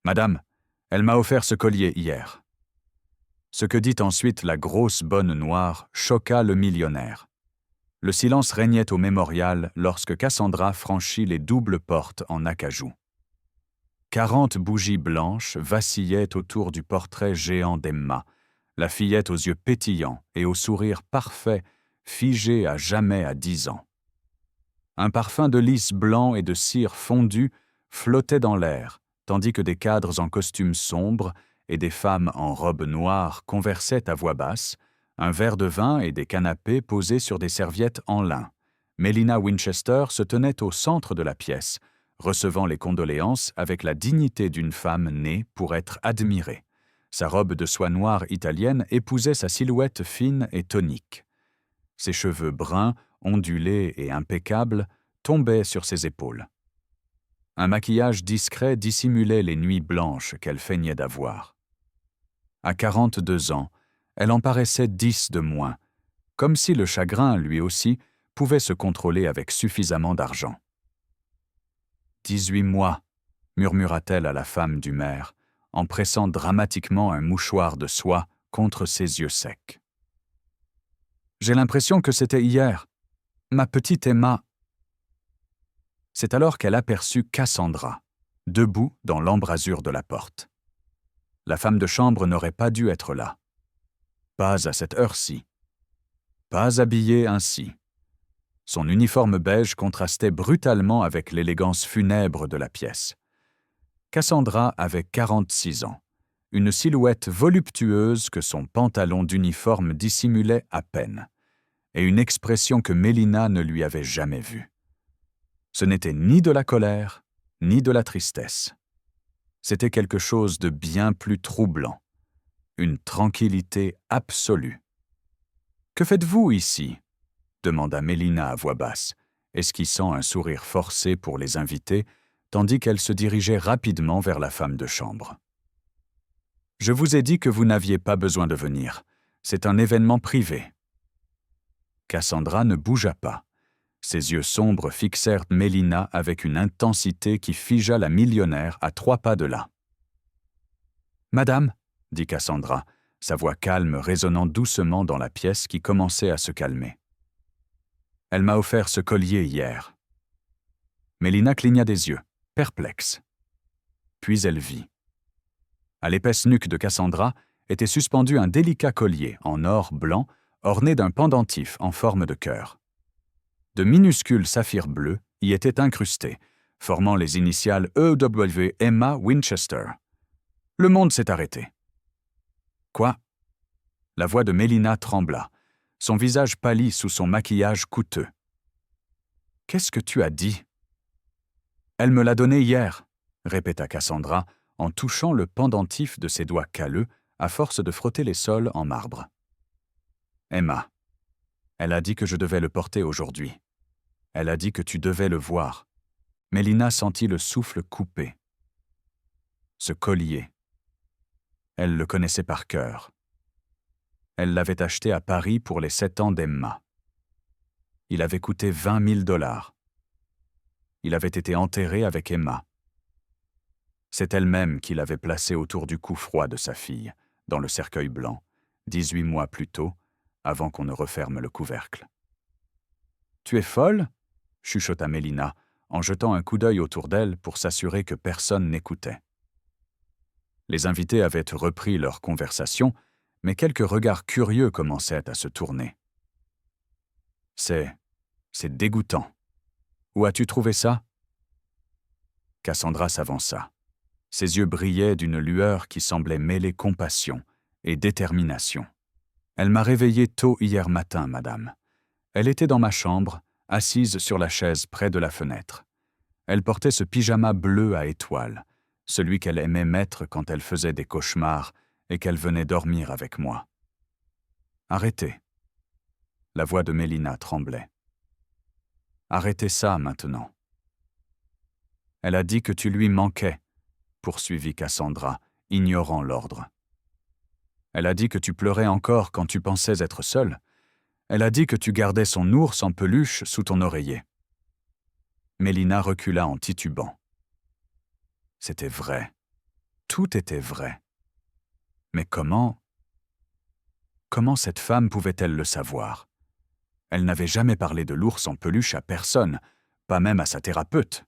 Madame, elle m'a offert ce collier hier. Ce que dit ensuite la grosse bonne noire choqua le millionnaire. Le silence régnait au mémorial lorsque Cassandra franchit les doubles portes en acajou. 40 bougies blanches vacillaient autour du portrait géant d'Emma, la fillette aux yeux pétillants et au sourire parfait, figée à jamais à 10 ans. Un parfum de lys blanc et de cire fondue flottait dans l'air, tandis que des cadres en costumes sombres et des femmes en robes noires conversaient à voix basse, un verre de vin et des canapés posés sur des serviettes en lin. Mélina Winchester se tenait au centre de la pièce, recevant les condoléances avec la dignité d'une femme née pour être admirée. Sa robe de soie noire italienne épousait sa silhouette fine et tonique. Ses cheveux bruns, ondulés et impeccables, tombaient sur ses épaules. Un maquillage discret dissimulait les nuits blanches qu'elle feignait d'avoir. À 42 ans, elle en paraissait 10 de moins, comme si le chagrin, lui aussi, pouvait se contrôler avec suffisamment d'argent. 18 mois, murmura-t-elle à la femme du maire, en pressant dramatiquement un mouchoir de soie contre ses yeux secs. J'ai l'impression que c'était hier. Ma petite Emma. C'est alors qu'elle aperçut Cassandra, debout dans l'embrasure de la porte. La femme de chambre n'aurait pas dû être là. Pas à cette heure-ci. Pas habillée ainsi. Son uniforme beige contrastait brutalement avec l'élégance funèbre de la pièce. Cassandra avait 46 ans, une silhouette voluptueuse que son pantalon d'uniforme dissimulait à peine, et une expression que Mélina ne lui avait jamais vue. Ce n'était ni de la colère, ni de la tristesse. C'était quelque chose de bien plus troublant, une tranquillité absolue. « Que faites-vous ici ?» demanda Mélina à voix basse, esquissant un sourire forcé pour les invités, tandis qu'elle se dirigeait rapidement vers la femme de chambre. « Je vous ai dit que vous n'aviez pas besoin de venir. C'est un événement privé. » Cassandra ne bougea pas. Ses yeux sombres fixèrent Mélina avec une intensité qui figea la millionnaire à 3 pas de là. « Madame, » dit Cassandra, sa voix calme résonnant doucement dans la pièce qui commençait à se calmer. « Elle m'a offert ce collier hier. » Mélina cligna des yeux, perplexe. Puis elle vit. À l'épaisse nuque de Cassandra était suspendu un délicat collier en or blanc orné d'un pendentif en forme de cœur. De minuscules saphirs bleus y étaient incrustés, formant les initiales EW Emma Winchester. Le monde s'est arrêté. Quoi ? La voix de Mélina trembla. Son visage pâlit sous son maquillage coûteux. Qu'est-ce que tu as dit ? Elle me l'a donné hier, répéta Cassandra, en touchant le pendentif de ses doigts calleux à force de frotter les sols en marbre. Emma. Elle a dit que je devais le porter aujourd'hui. Elle a dit que tu devais le voir. Mélina sentit le souffle coupé. Ce collier. Elle le connaissait par cœur. Elle l'avait acheté à Paris pour les 7 ans d'Emma. Il avait coûté 20 000 $. Il avait été enterré avec Emma. C'est elle-même qui l'avait placé autour du cou froid de sa fille, dans le cercueil blanc, 18 mois plus tôt, avant qu'on ne referme le couvercle. « Tu es folle ?» chuchota Mélina, en jetant un coup d'œil autour d'elle pour s'assurer que personne n'écoutait. Les invités avaient repris leur conversation, mais quelques regards curieux commençaient à se tourner. « C'est dégoûtant. Où as-tu trouvé ça ?» Cassandra s'avança. Ses yeux brillaient d'une lueur qui semblait mêler compassion et détermination. « Elle m'a réveillée tôt hier matin, madame. Elle était dans ma chambre, assise sur la chaise près de la fenêtre. Elle portait ce pyjama bleu à étoiles, celui qu'elle aimait mettre quand elle faisait des cauchemars et qu'elle venait dormir avec moi. Arrêtez. » La voix de Mélina tremblait. « Arrêtez ça maintenant. » Elle a dit que tu lui manquais, poursuivit Cassandra, ignorant l'ordre. Elle a dit que tu pleurais encore quand tu pensais être seule. Elle a dit que tu gardais son ours en peluche sous ton oreiller. Mélina recula en titubant. C'était vrai. tout était vrai. Mais comment cette femme pouvait-elle le savoir? Elle n'avait jamais parlé de l'ours en peluche à personne, pas même à sa thérapeute.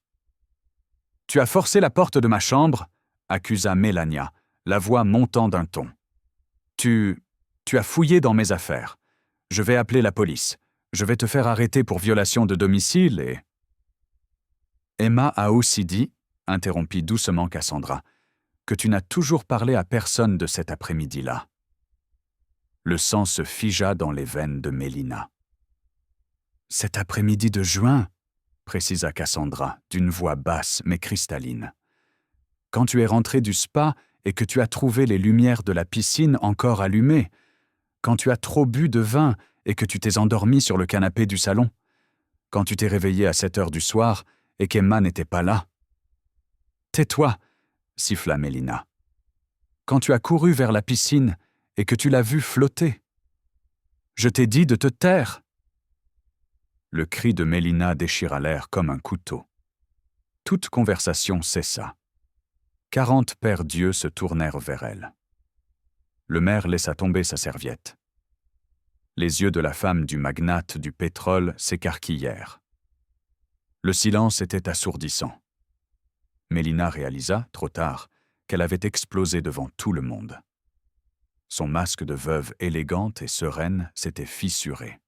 « Tu as forcé la porte de ma chambre ?» accusa Mélania, la voix montant d'un ton. « Tu as fouillé dans mes affaires. Je vais appeler la police. Je vais te faire arrêter pour violation de domicile et… » Emma a aussi dit, interrompit doucement Cassandra, que tu n'as toujours parlé à personne de cet après-midi-là. Le sang se figea dans les veines de Mélina. « Cet après-midi de juin ?» précisa Cassandra, d'une voix basse mais cristalline. « Quand tu es rentrée du spa et que tu as trouvé les lumières de la piscine encore allumées, quand tu as trop bu de vin et que tu t'es endormie sur le canapé du salon, quand tu t'es réveillée à 7 heures du soir et qu'Emma n'était pas là. »« Tais-toi !» siffla Mélina. « Quand tu as couru vers la piscine et que tu l'as vue flotter. Je t'ai dit de te taire !» Le cri de Mélina déchira l'air comme un couteau. Toute conversation cessa. 40 pères dieux se tournèrent vers elle. Le maire laissa tomber sa serviette. Les yeux de la femme du magnate du pétrole s'écarquillèrent. Le silence était assourdissant. Mélina réalisa, trop tard, qu'elle avait explosé devant tout le monde. Son masque de veuve élégante et sereine s'était fissuré.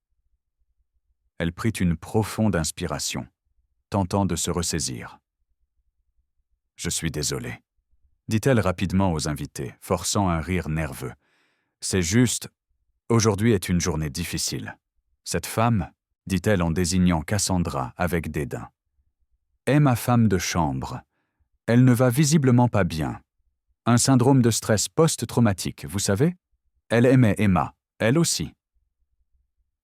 Elle prit une profonde inspiration, tentant de se ressaisir. « Je suis désolée », dit-elle rapidement aux invités, forçant un rire nerveux. « C'est juste, aujourd'hui est une journée difficile. Cette femme, dit-elle en désignant Cassandra avec dédain, est ma femme de chambre. Elle ne va visiblement pas bien. Un syndrome de stress post-traumatique, vous savez? Elle aimait Emma, elle aussi. »«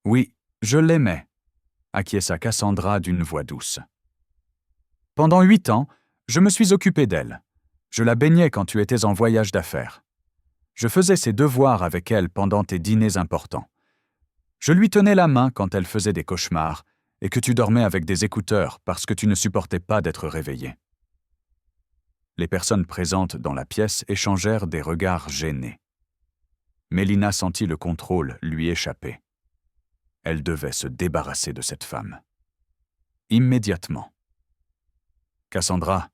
Oui, je l'aimais, » acquiesça Cassandra d'une voix douce. « Pendant 8 ans, je me suis occupée d'elle. Je la baignais quand tu étais en voyage d'affaires. Je faisais ses devoirs avec elle pendant tes dîners importants. Je lui tenais la main quand elle faisait des cauchemars et que tu dormais avec des écouteurs parce que tu ne supportais pas d'être réveillé. » Les personnes présentes dans la pièce échangèrent des regards gênés. Mélina sentit le contrôle lui échapper. Elle devait se débarrasser de cette femme. Immédiatement. « Cassandra, »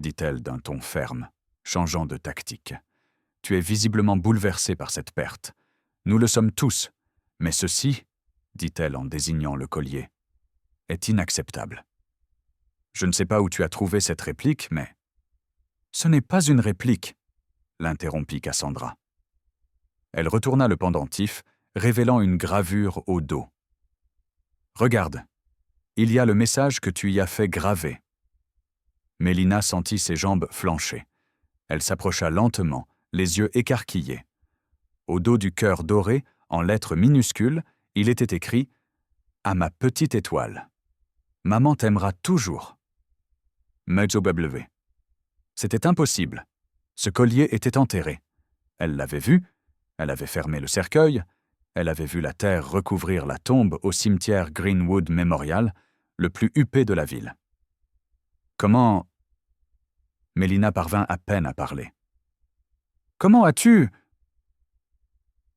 dit-elle d'un ton ferme, changeant de tactique, « tu es visiblement bouleversée par cette perte. Nous le sommes tous, mais ceci, dit-elle en désignant le collier, est inacceptable. Je ne sais pas où tu as trouvé cette réplique, mais… » « Ce n'est pas une réplique, » l'interrompit Cassandra. Elle retourna le pendentif, révélant une gravure au dos. « Regarde, il y a le message que tu y as fait graver. » Mélina sentit ses jambes flancher. Elle s'approcha lentement, les yeux écarquillés. Au dos du cœur doré, en lettres minuscules, il était écrit « À ma petite étoile. Maman t'aimera toujours. » Mezzo W. C'était impossible. Ce collier était enterré. Elle l'avait vu, elle avait fermé le cercueil, elle avait vu la terre recouvrir la tombe au cimetière Greenwood Memorial, le plus huppé de la ville. Comment… Mélina parvint à peine à parler. « Comment as-tu… » ?»«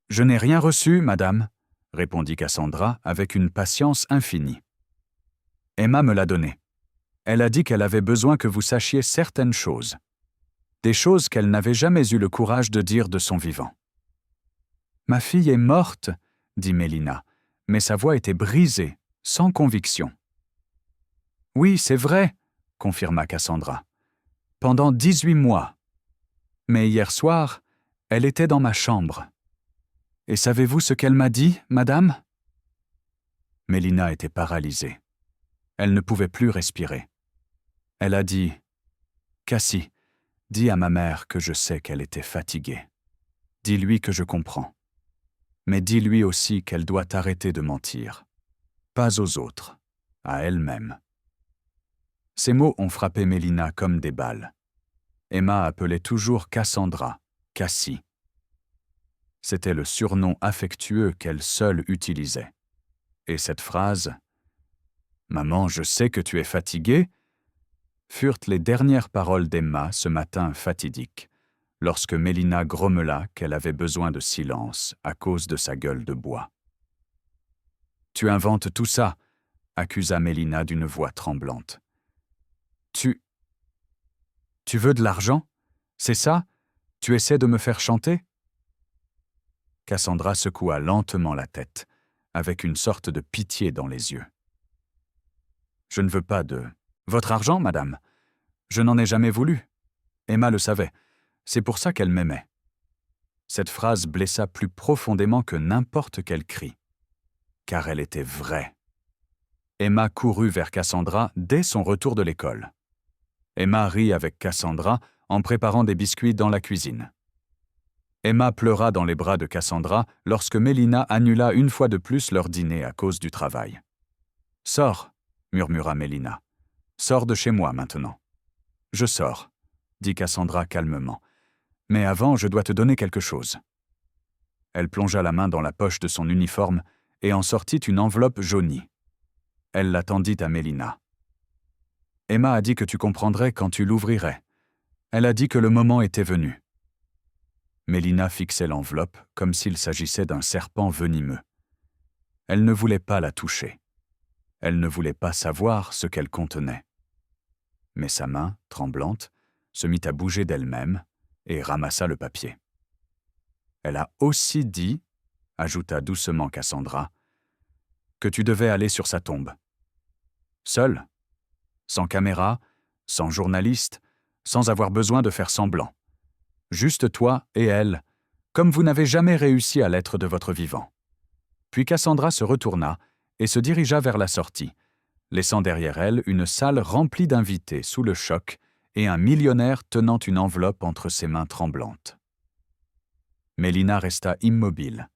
Je n'ai rien reçu, madame, » répondit Cassandra avec une patience infinie. « Emma me l'a donné. Elle a dit qu'elle avait besoin que vous sachiez certaines choses. Des choses qu'elle n'avait jamais eu le courage de dire de son vivant. »« Ma fille est morte, » dit Mélina, mais sa voix était brisée, sans conviction. « Oui, c'est vrai, » confirma Cassandra. « Pendant 18 mois. Mais hier soir, elle était dans ma chambre. Et savez-vous ce qu'elle m'a dit, madame ?» Mélina était paralysée. Elle ne pouvait plus respirer. Elle a dit « Cassie, dis à ma mère que je sais qu'elle était fatiguée. Dis-lui que je comprends. Mais dis-lui aussi qu'elle doit arrêter de mentir. Pas aux autres, à elle-même. » Ces mots ont frappé Mélina comme des balles. Emma appelait toujours Cassandra, Cassie. C'était le surnom affectueux qu'elle seule utilisait. Et cette phrase « Maman, je sais que tu es fatiguée » furent les dernières paroles d'Emma ce matin fatidique, lorsque Mélina grommela qu'elle avait besoin de silence à cause de sa gueule de bois. « Tu inventes tout ça !» accusa Mélina d'une voix tremblante. « Tu veux de l'argent? C'est ça? Tu essaies de me faire chanter ?» Cassandra secoua lentement la tête, avec une sorte de pitié dans les yeux. « Je ne veux pas de... Votre argent, madame? Je n'en ai jamais voulu. Emma le savait. C'est pour ça qu'elle m'aimait. » Cette phrase blessa plus profondément que n'importe quel cri, car elle était vraie. Emma courut vers Cassandra dès son retour de l'école. Emma rit avec Cassandra en préparant des biscuits dans la cuisine. Emma pleura dans les bras de Cassandra lorsque Mélina annula une fois de plus leur dîner à cause du travail. « Sors !» murmura Mélina. « Sors de chez moi maintenant. »« Je sors », dit Cassandra calmement. « Mais avant, je dois te donner quelque chose. » Elle plongea la main dans la poche de son uniforme et en sortit une enveloppe jaunie. Elle la tendit à Mélina. « Emma a dit que tu comprendrais quand tu l'ouvrirais. Elle a dit que le moment était venu. » Mélina fixait l'enveloppe comme s'il s'agissait d'un serpent venimeux. Elle ne voulait pas la toucher. Elle ne voulait pas savoir ce qu'elle contenait. Mais sa main, tremblante, se mit à bouger d'elle-même et ramassa le papier. « Elle a aussi dit, » ajouta doucement Cassandra, « que tu devais aller sur sa tombe. Seule, sans caméra, sans journaliste, sans avoir besoin de faire semblant. Juste toi et elle, comme vous n'avez jamais réussi à l'être de votre vivant. » Puis Cassandra se retourna et se dirigea vers la sortie, laissant derrière elle une salle remplie d'invités sous le choc et un millionnaire tenant une enveloppe entre ses mains tremblantes. Mélina resta immobile,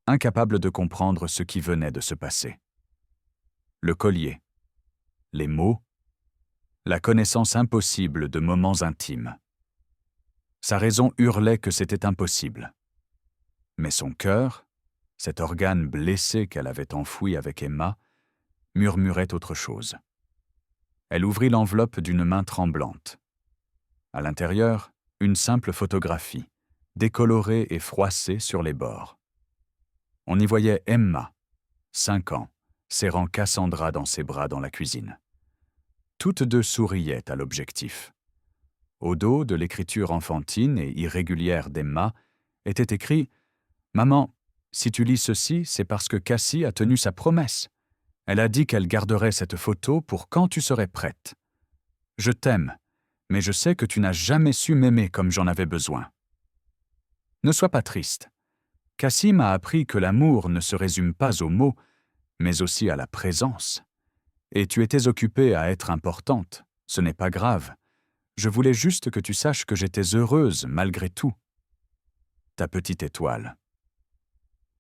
incapable de comprendre ce qui venait de se passer. Le collier, les mots, la connaissance impossible de moments intimes. Sa raison hurlait que c'était impossible. Mais son cœur, cet organe blessé qu'elle avait enfoui avec Emma, murmurait autre chose. Elle ouvrit l'enveloppe d'une main tremblante. À l'intérieur, une simple photographie, décolorée et froissée sur les bords. On y voyait Emma, 5 ans, serrant Cassandra dans ses bras dans la cuisine. Toutes deux souriaient à l'objectif. Au dos de l'écriture enfantine et irrégulière d'Emma était écrit « Maman, si tu lis ceci, c'est parce que Cassie a tenu sa promesse. Elle a dit qu'elle garderait cette photo pour quand tu serais prête. Je t'aime, mais je sais que tu n'as jamais su m'aimer comme j'en avais besoin. Ne sois pas triste. Cassie m'a appris que l'amour ne se résume pas aux mots, mais aussi à la présence. Et tu étais occupée à être importante, ce n'est pas grave. Je voulais juste que tu saches que j'étais heureuse malgré tout. Ta petite étoile. »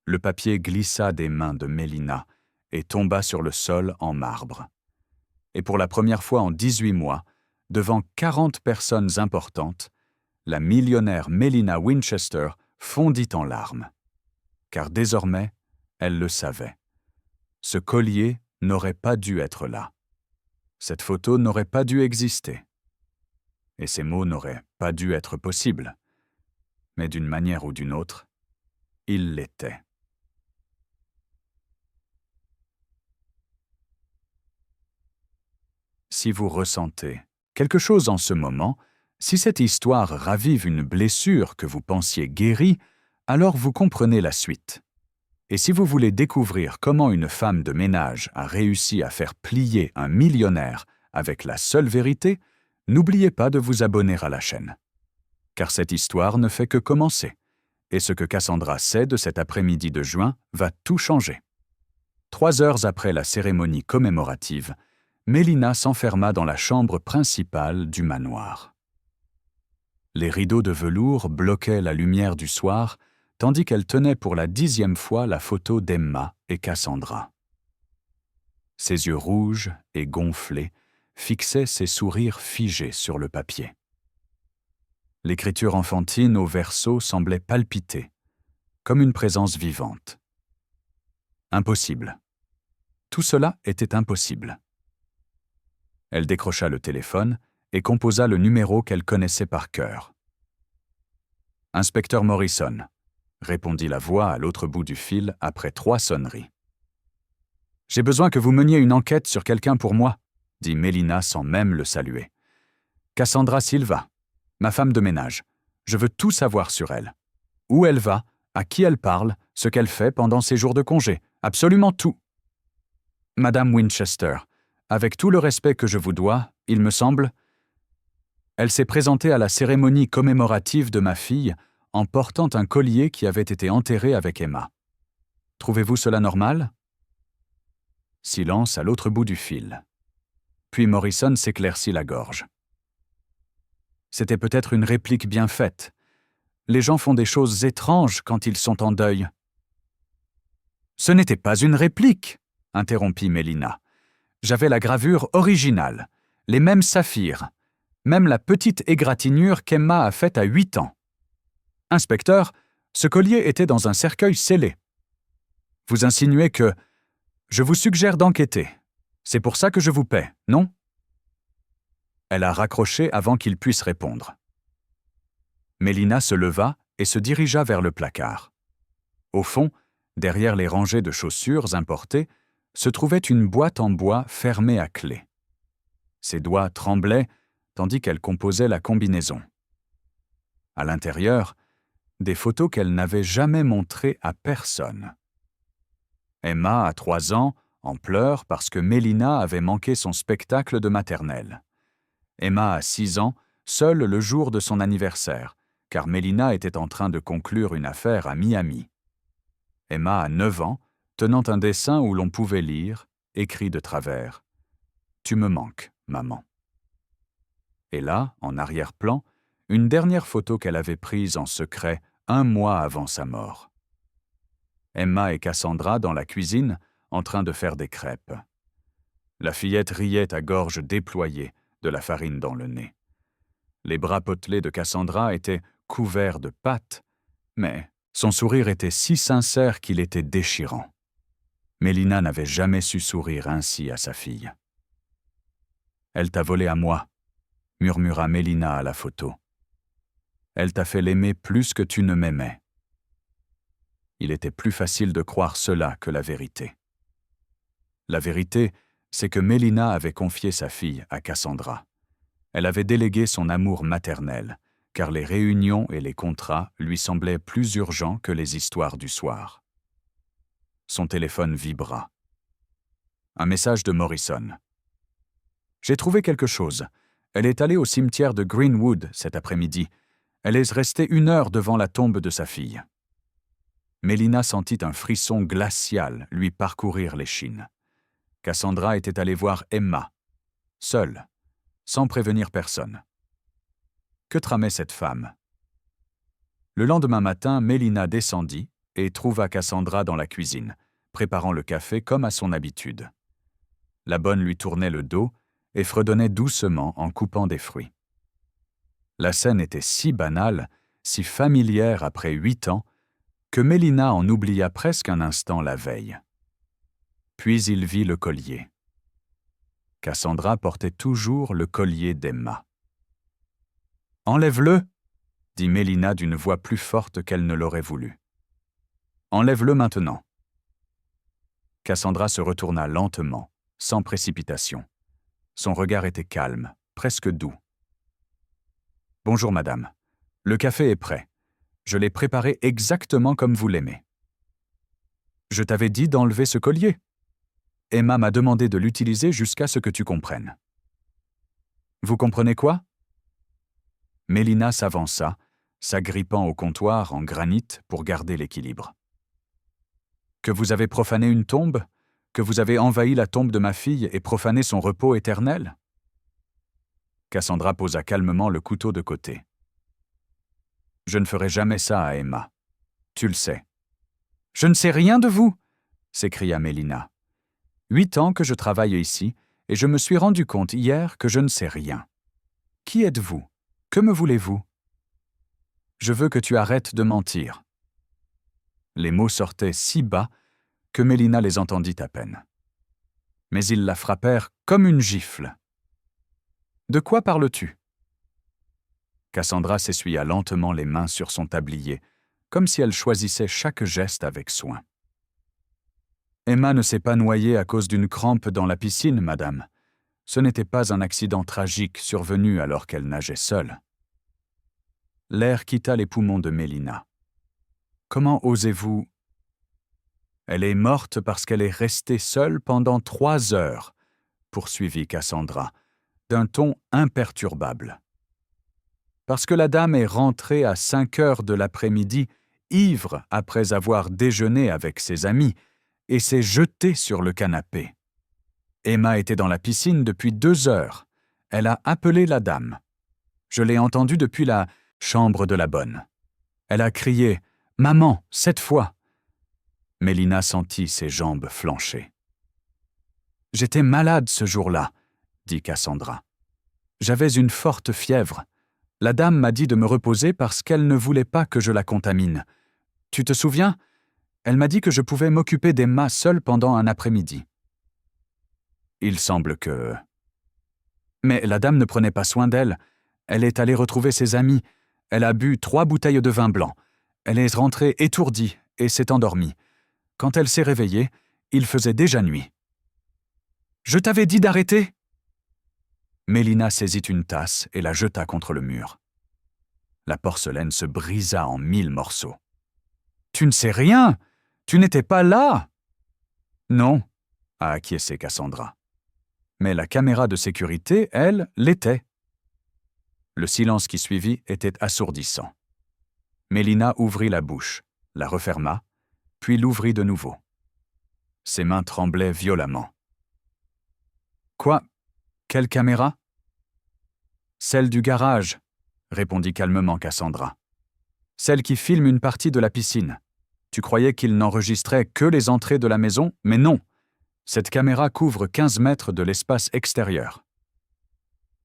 Le papier glissa des mains de Mélina et tomba sur le sol en marbre. Et pour la première fois en 18 mois, devant 40 personnes importantes, la millionnaire Mélina Winchester fondit en larmes. Car désormais, elle le savait. Ce collier n'aurait pas dû être là. Cette photo n'aurait pas dû exister. Et ces mots n'auraient pas dû être possibles. Mais d'une manière ou d'une autre, ils l'étaient. Si vous ressentez quelque chose en ce moment, si cette histoire ravive une blessure que vous pensiez guérie, alors vous comprenez la suite. Et si vous voulez découvrir comment une femme de ménage a réussi à faire plier un millionnaire avec la seule vérité, n'oubliez pas de vous abonner à la chaîne. Car cette histoire ne fait que commencer, et ce que Cassandra sait de cet après-midi de juin va tout changer. 3 heures après la cérémonie commémorative, Mélina s'enferma dans la chambre principale du manoir. Les rideaux de velours bloquaient la lumière du soir, tandis qu'elle tenait pour la 10e fois la photo d'Emma et Cassandra. Ses yeux rouges et gonflés fixaient ses sourires figés sur le papier. L'écriture enfantine au verso semblait palpiter, comme une présence vivante. Impossible. Tout cela était impossible. Elle décrocha le téléphone et composa le numéro qu'elle connaissait par cœur. Inspecteur Morrison, répondit la voix à l'autre bout du fil après 3 sonneries. J'ai besoin que vous meniez une enquête sur quelqu'un pour moi, dit Mélina sans même le saluer. Cassandra Silva, ma femme de ménage. Je veux tout savoir sur elle. Où elle va, à qui elle parle, ce qu'elle fait pendant ses jours de congé, absolument tout. Madame Winchester, avec tout le respect que je vous dois, il me semble, elle s'est présentée à la cérémonie commémorative de ma fille en portant un collier qui avait été enterré avec Emma. Trouvez-vous cela normal? Silence à l'autre bout du fil. Puis Morrison s'éclaircit la gorge. C'était peut-être une réplique bien faite. Les gens font des choses étranges quand ils sont en deuil. Ce n'était pas une réplique, interrompit Mélina. J'avais la gravure originale, les mêmes saphirs, même la petite égratignure qu'Emma a faite à 8 ans. Inspecteur, ce collier était dans un cercueil scellé. Vous insinuez que... Je vous suggère d'enquêter. C'est pour ça que je vous paie, non? Elle a raccroché avant qu'il puisse répondre. Mélina se leva et se dirigea vers le placard. Au fond, derrière les rangées de chaussures importées, se trouvait une boîte en bois fermée à clé. Ses doigts tremblaient tandis qu'elle composait la combinaison. À l'intérieur, des photos qu'elle n'avait jamais montrées à personne. Emma, à 3 ans, en pleurs parce que Mélina avait manqué son spectacle de maternelle. Emma, à 6 ans, seule le jour de son anniversaire, car Mélina était en train de conclure une affaire à Miami. Emma, à 9 ans, tenant un dessin où l'on pouvait lire, écrit de travers « Tu me manques, maman ». Et là, en arrière-plan, une dernière photo qu'elle avait prise en secret 1 mois avant sa mort. Emma et Cassandra dans la cuisine, en train de faire des crêpes. La fillette riait à gorge déployée, de la farine dans le nez. Les bras potelés de Cassandra étaient couverts de pâtes, mais son sourire était si sincère qu'il était déchirant. Mélina n'avait jamais su sourire ainsi à sa fille. « Elle t'a volé à moi », murmura Mélina à la photo. « Elle t'a fait l'aimer plus que tu ne m'aimais. » Il était plus facile de croire cela que la vérité. La vérité, c'est que Mélina avait confié sa fille à Cassandra. Elle avait délégué son amour maternel, car les réunions et les contrats lui semblaient plus urgents que les histoires du soir. Son téléphone vibra. Un message de Morrison. « J'ai trouvé quelque chose. Elle est allée au cimetière de Greenwood cet après-midi. Elle est restée 1 heure devant la tombe de sa fille. » Mélina sentit un frisson glacial lui parcourir l'échine. Cassandra était allée voir Emma, seule, sans prévenir personne. Que tramait cette femme? Le lendemain matin, Mélina descendit et trouva Cassandra dans la cuisine, préparant le café comme à son habitude. La bonne lui tournait le dos et fredonnait doucement en coupant des fruits. La scène était si banale, si familière après 8 ans, que Mélina en oublia presque un instant la veille. Puis il vit le collier. Cassandra portait toujours le collier d'Emma. « Enlève-le !» dit Mélina d'une voix plus forte qu'elle ne l'aurait voulu. « Enlève-le maintenant !» Cassandra se retourna lentement, sans précipitation. Son regard était calme, presque doux. « Bonjour, madame. Le café est prêt. Je l'ai préparé exactement comme vous l'aimez. »« Je t'avais dit d'enlever ce collier. Emma m'a demandé de l'utiliser jusqu'à ce que tu comprennes. »« Vous comprenez quoi ?» Mélina s'avança, s'agrippant au comptoir en granit pour garder l'équilibre. « Que vous avez profané une tombe? Que vous avez envahi la tombe de ma fille et profané son repos éternel ?» Cassandra posa calmement le couteau de côté. « Je ne ferai jamais ça à Emma. Tu le sais. »« Je ne sais rien de vous !» s'écria Mélina. « 8 ans que je travaille ici, et je me suis rendu compte hier que je ne sais rien. Qui êtes-vous? Que me voulez-vous? Je veux que tu arrêtes de mentir. » Les mots sortaient si bas que Mélina les entendit à peine. Mais ils la frappèrent comme une gifle. « De quoi parles-tu? » Cassandra s'essuya lentement les mains sur son tablier, comme si elle choisissait chaque geste avec soin. Emma ne s'est pas noyée à cause d'une crampe dans la piscine, madame. Ce n'était pas un accident tragique survenu alors qu'elle nageait seule. L'air quitta les poumons de Mélina. Comment osez-vous... Elle est morte parce qu'elle est restée seule pendant 3 heures, poursuivit Cassandra, d'un ton imperturbable. Parce que la dame est rentrée à 5 heures de l'après-midi, ivre après avoir déjeuné avec ses amis, et s'est jetée sur le canapé. Emma était dans la piscine depuis 2 heures. Elle a appelé la dame. Je l'ai entendue depuis la chambre de la bonne. Elle a crié « Maman, 7 fois !» Mélina sentit ses jambes flancher. « J'étais malade ce jour-là, » dit Cassandra. « J'avais une forte fièvre. La dame m'a dit de me reposer parce qu'elle ne voulait pas que je la contamine. Tu te souviens ? Elle m'a dit que je pouvais m'occuper d'Emma seule pendant un après-midi. » Il semble que... Mais la dame ne prenait pas soin d'elle. Elle est allée retrouver ses amis. Elle a bu 3 bouteilles de vin blanc. Elle est rentrée étourdie et s'est endormie. Quand elle s'est réveillée, il faisait déjà nuit. « Je t'avais dit d'arrêter !» Mélina saisit une tasse et la jeta contre le mur. La porcelaine se brisa en 1000 morceaux. « Tu ne sais rien! Tu n'étais pas là !»« Non, » a acquiescé Cassandra. Mais la caméra de sécurité, elle, l'était. Le silence qui suivit était assourdissant. Mélina ouvrit la bouche, la referma, puis l'ouvrit de nouveau. Ses mains tremblaient violemment. « Quoi ? Quelle caméra ? » « Celle du garage, » répondit calmement Cassandra. « Celle qui filme une partie de la piscine. Tu croyais qu'il n'enregistrait que les entrées de la maison, mais non. Cette caméra couvre 15 mètres de l'espace extérieur. »«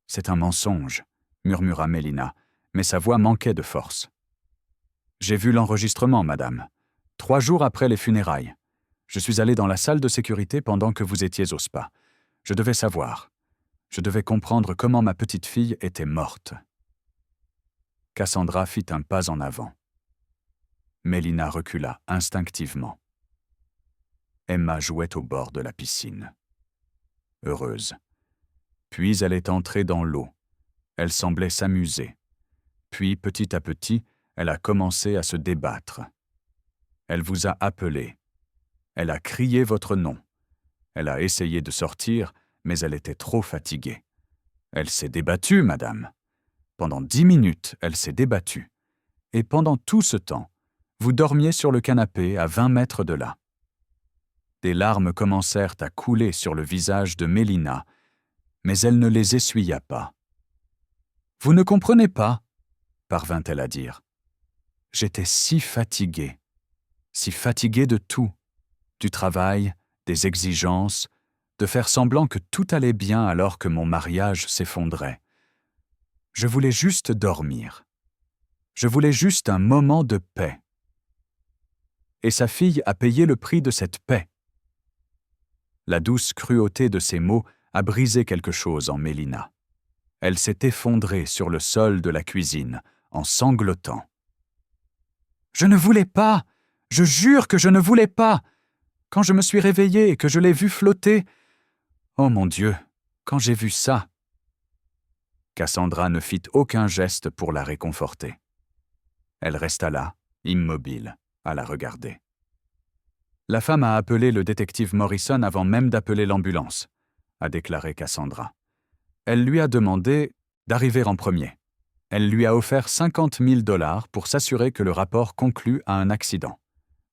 C'est un mensonge, » murmura Mélina, mais sa voix manquait de force. « J'ai vu l'enregistrement, madame. 3 jours après les funérailles. Je suis allé dans la salle de sécurité pendant que vous étiez au spa. Je devais savoir. Je devais comprendre comment ma petite fille était morte. » Cassandra fit un pas en avant. Mélina recula instinctivement. Emma jouait au bord de la piscine. Heureuse. Puis elle est entrée dans l'eau. Elle semblait s'amuser. Puis, petit à petit, elle a commencé à se débattre. Elle vous a appelé. Elle a crié votre nom. Elle a essayé de sortir, mais elle était trop fatiguée. Elle s'est débattue, madame. Pendant 10 minutes, elle s'est débattue. Et pendant tout ce temps, vous dormiez sur le canapé à 20 mètres de là. Des larmes commencèrent à couler sur le visage de Mélina, mais elle ne les essuya pas. « Vous ne comprenez pas, » parvint-elle à dire. « J'étais si fatiguée de tout, du travail, des exigences, de faire semblant que tout allait bien alors que mon mariage s'effondrait. Je voulais juste dormir. Je voulais juste un moment de paix. Et sa fille a payé le prix de cette paix. » La douce cruauté de ces mots a brisé quelque chose en Mélina. Elle s'est effondrée sur le sol de la cuisine, en sanglotant. « Je ne voulais pas! Je jure que je ne voulais pas! Quand je me suis réveillée et que je l'ai vue flotter... Oh mon Dieu, quand j'ai vu ça... » Cassandra ne fit aucun geste pour la réconforter. Elle resta là, immobile, à la regarder. La femme a appelé le détective Morrison avant même d'appeler l'ambulance, a déclaré Cassandra. Elle lui a demandé d'arriver en premier. Elle lui a offert 50 000 $ pour s'assurer que le rapport conclue à un accident.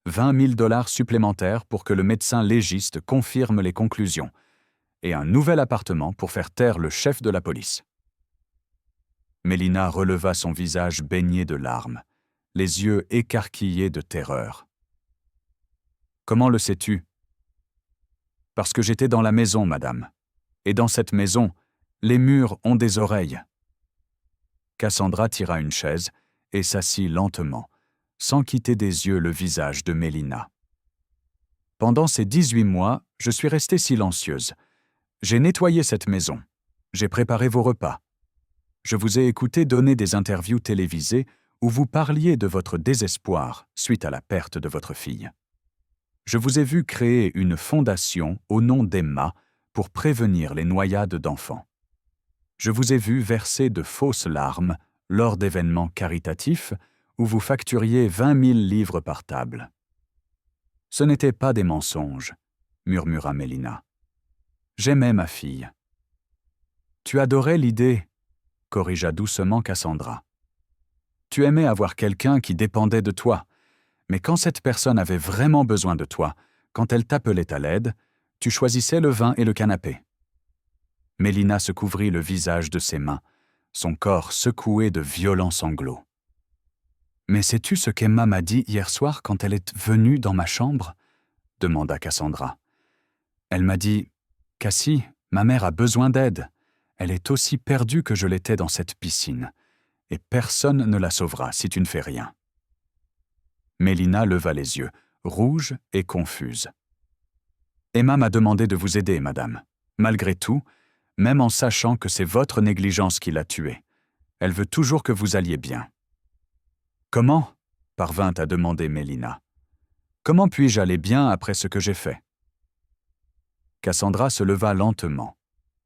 20 000 $ supplémentaires pour que le médecin légiste confirme les conclusions, et un nouvel appartement pour faire taire le chef de la police. Mélina releva son visage baigné de larmes, les yeux écarquillés de terreur. « Comment le sais-tu ? » ?»« Parce que j'étais dans la maison, madame. Et dans cette maison, les murs ont des oreilles. » Cassandra tira une chaise et s'assit lentement, sans quitter des yeux le visage de Mélina. « Pendant ces 18 mois, je suis restée silencieuse. J'ai nettoyé cette maison. J'ai préparé vos repas. Je vous ai écouté donner des interviews télévisées où vous parliez de votre désespoir suite à la perte de votre fille. Je vous ai vu créer une fondation au nom d'Emma pour prévenir les noyades d'enfants. Je vous ai vu verser de fausses larmes lors d'événements caritatifs où vous facturiez 20 000 livres par table. Ce n'étaient pas des mensonges, murmura Mélina. J'aimais ma fille. Tu adorais l'idée, corrigea doucement Cassandra. Tu aimais avoir quelqu'un qui dépendait de toi, mais quand cette personne avait vraiment besoin de toi, quand elle t'appelait à l'aide, tu choisissais le vin et le canapé. Mélina se couvrit le visage de ses mains, son corps secoué de violents sanglots. Mais sais-tu ce qu'Emma m'a dit hier soir quand elle est venue dans ma chambre ? Demanda Cassandra. Elle m'a dit « Cassie, ma mère a besoin d'aide. Elle est aussi perdue que je l'étais dans cette piscine, et personne ne la sauvera si tu ne fais rien. » Mélina leva les yeux, rouge et confuse. « Emma m'a demandé de vous aider, madame. Malgré tout, même en sachant que c'est votre négligence qui l'a tuée. Elle veut toujours que vous alliez bien. » « Comment ?» parvint à demander Mélina. « Comment puis-je aller bien après ce que j'ai fait ?» Cassandra se leva lentement.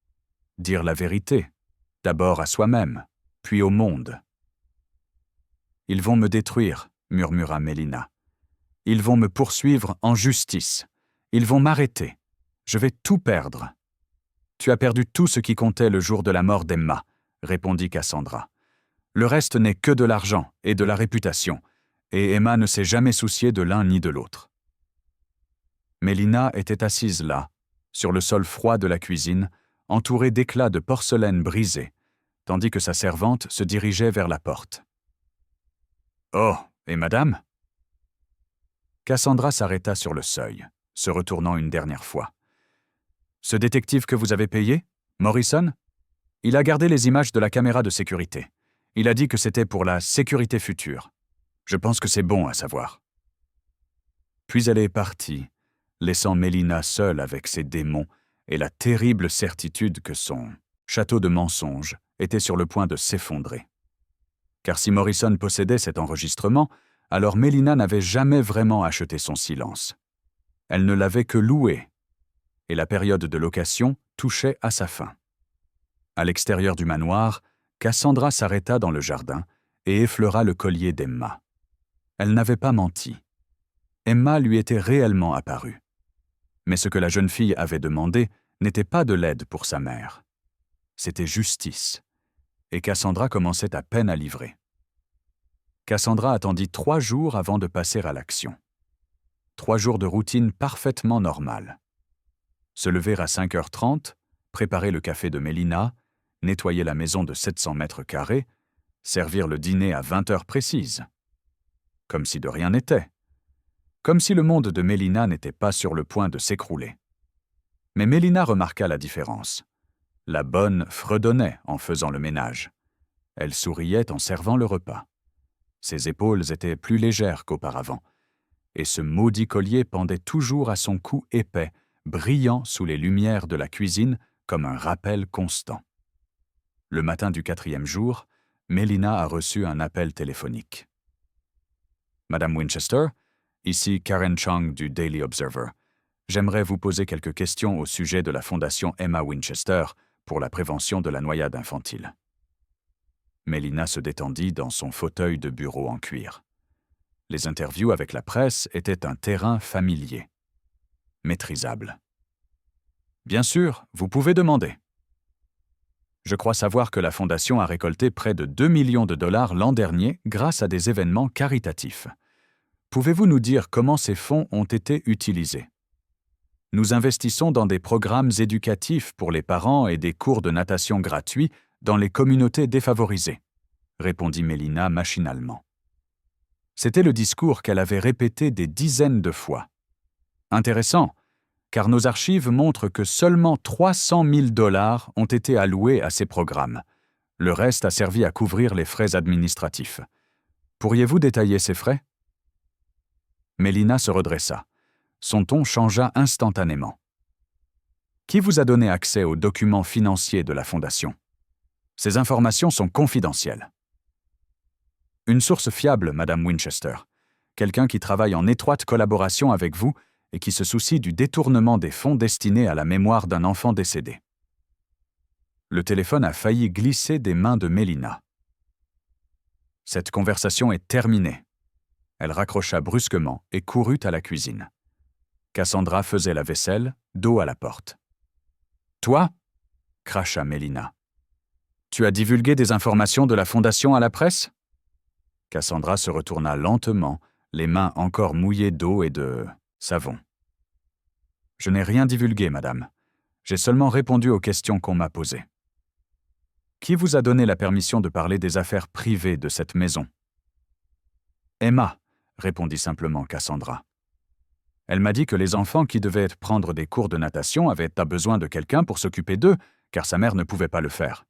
« Dire la vérité, d'abord à soi-même, puis au monde. »« Ils vont me détruire, » murmura Mélina. « Ils vont me poursuivre en justice. Ils vont m'arrêter. Je vais tout perdre. »« Tu as perdu tout ce qui comptait le jour de la mort d'Emma, » répondit Cassandra. « Le reste n'est que de l'argent et de la réputation, et Emma ne s'est jamais souciée de l'un ni de l'autre. » Mélina était assise là, sur le sol froid de la cuisine, entourée d'éclats de porcelaine brisée, tandis que sa servante se dirigeait vers la porte. « Oh, et madame ?» Cassandra s'arrêta sur le seuil, se retournant une dernière fois. « Ce détective que vous avez payé, Morrison ? Il a gardé les images de la caméra de sécurité. Il a dit que c'était pour la sécurité future. Je pense que c'est bon à savoir. » Puis elle est partie, laissant Mélina seule avec ses démons et la terrible certitude que son château de mensonges était sur le point de s'effondrer. Car si Morrison possédait cet enregistrement, alors Mélina n'avait jamais vraiment acheté son silence. Elle ne l'avait que loué, et la période de location touchait à sa fin. À l'extérieur du manoir, Cassandra s'arrêta dans le jardin et effleura le collier d'Emma. Elle n'avait pas menti. Emma lui était réellement apparue. Mais ce que la jeune fille avait demandé n'était pas de l'aide pour sa mère. C'était justice. Et Cassandra commençait à peine à livrer. Cassandra attendit 3 jours avant de passer à l'action. 3 jours de routine parfaitement normale. Se lever à 5h30, préparer le café de Mélina, nettoyer la maison de 700 mètres carrés, servir le dîner à 20h précises. Comme si de rien n'était. Comme si le monde de Mélina n'était pas sur le point de s'écrouler. Mais Mélina remarqua la différence. La bonne fredonnait en faisant le ménage. Elle souriait en servant le repas. Ses épaules étaient plus légères qu'auparavant, et ce maudit collier pendait toujours à son cou épais, brillant sous les lumières de la cuisine comme un rappel constant. Le matin du 4e jour, Mélina a reçu un appel téléphonique. « Madame Winchester, ici Karen Chang du Daily Observer. J'aimerais vous poser quelques questions au sujet de la fondation Emma Winchester pour la prévention de la noyade infantile. » Mélina se détendit dans son fauteuil de bureau en cuir. Les interviews avec la presse étaient un terrain familier, maîtrisable. « Bien sûr, vous pouvez demander. » Je crois savoir que la Fondation a récolté près de 2 millions de dollars l'an dernier grâce à des événements caritatifs. Pouvez-vous nous dire comment ces fonds ont été utilisés? Nous investissons dans des programmes éducatifs pour les parents et des cours de natation gratuits dans les communautés défavorisées, répondit Mélina machinalement. C'était le discours qu'elle avait répété des dizaines de fois. Intéressant, car nos archives montrent que seulement 300 000 dollars ont été alloués à ces programmes. Le reste a servi à couvrir les frais administratifs. Pourriez-vous détailler ces frais? Mélina se redressa. Son ton changea instantanément. Qui vous a donné accès aux documents financiers de la Fondation? Ces informations sont confidentielles. Une source fiable, Madame Winchester. Quelqu'un qui travaille en étroite collaboration avec vous et qui se soucie du détournement des fonds destinés à la mémoire d'un enfant décédé. Le téléphone a failli glisser des mains de Mélina. Cette conversation est terminée. Elle raccrocha brusquement et courut à la cuisine. Cassandra faisait la vaisselle, dos à la porte. « Toi » cracha Mélina. « Tu as divulgué des informations de la Fondation à la presse ?» Cassandra se retourna lentement, les mains encore mouillées d'eau et de savon. « Je n'ai rien divulgué, madame. J'ai seulement répondu aux questions qu'on m'a posées. » « Qui vous a donné la permission de parler des affaires privées de cette maison ?»« Emma, » répondit simplement Cassandra. « Elle m'a dit que les enfants qui devaient prendre des cours de natation avaient besoin de quelqu'un pour s'occuper d'eux, car sa mère ne pouvait pas le faire. »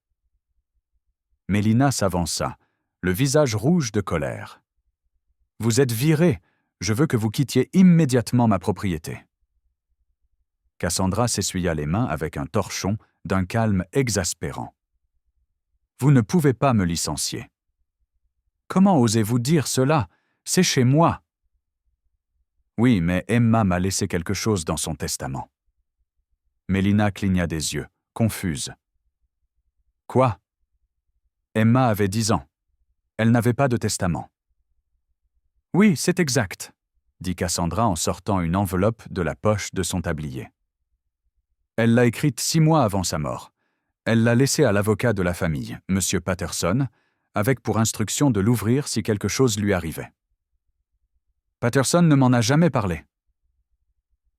Mélina s'avança, le visage rouge de colère. « Vous êtes viré. Je veux que vous quittiez immédiatement ma propriété. » Cassandra s'essuya les mains avec un torchon d'un calme exaspérant. « Vous ne pouvez pas me licencier. »« Comment osez-vous dire cela? C'est chez moi. » »« Oui, mais Emma m'a laissé quelque chose dans son testament. » Mélina cligna des yeux, confuse. « Quoi? » Emma avait 10 ans. Elle n'avait pas de testament. « Oui, c'est exact, » dit Cassandra en sortant une enveloppe de la poche de son tablier. Elle l'a écrite 6 mois avant sa mort. Elle l'a laissée à l'avocat de la famille, M. Patterson, avec pour instruction de l'ouvrir si quelque chose lui arrivait. Patterson ne m'en a jamais parlé.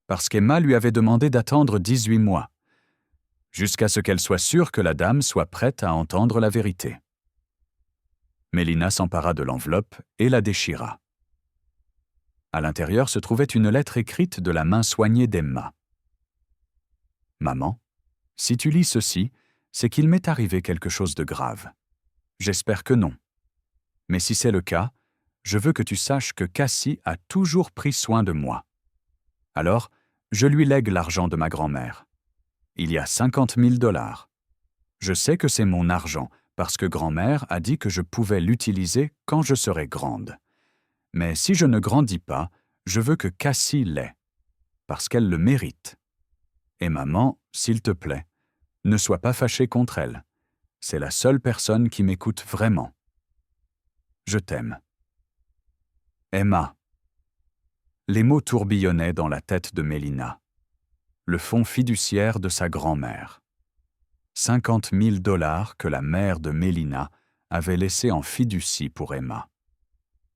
Parce qu'Emma lui avait demandé d'attendre 18 mois, jusqu'à ce qu'elle soit sûre que la dame soit prête à entendre la vérité. Mélina s'empara de l'enveloppe et la déchira. À l'intérieur se trouvait une lettre écrite de la main soignée d'Emma. « Maman, si tu lis ceci, c'est qu'il m'est arrivé quelque chose de grave. J'espère que non. Mais si c'est le cas, je veux que tu saches que Cassie a toujours pris soin de moi. Alors, je lui lègue l'argent de ma grand-mère. Il y a 50 000 $. Je sais que c'est mon argent, parce que grand-mère a dit que je pouvais l'utiliser quand je serai grande. Mais si je ne grandis pas, je veux que Cassie l'ait, parce qu'elle le mérite. Et maman, s'il te plaît, ne sois pas fâchée contre elle. C'est la seule personne qui m'écoute vraiment. Je t'aime. Emma. » Les mots tourbillonnaient dans la tête de Mélina. Le fonds fiduciaire de sa grand-mère. 50 000 $ que la mère de Mélina avait laissé en fiducie pour Emma.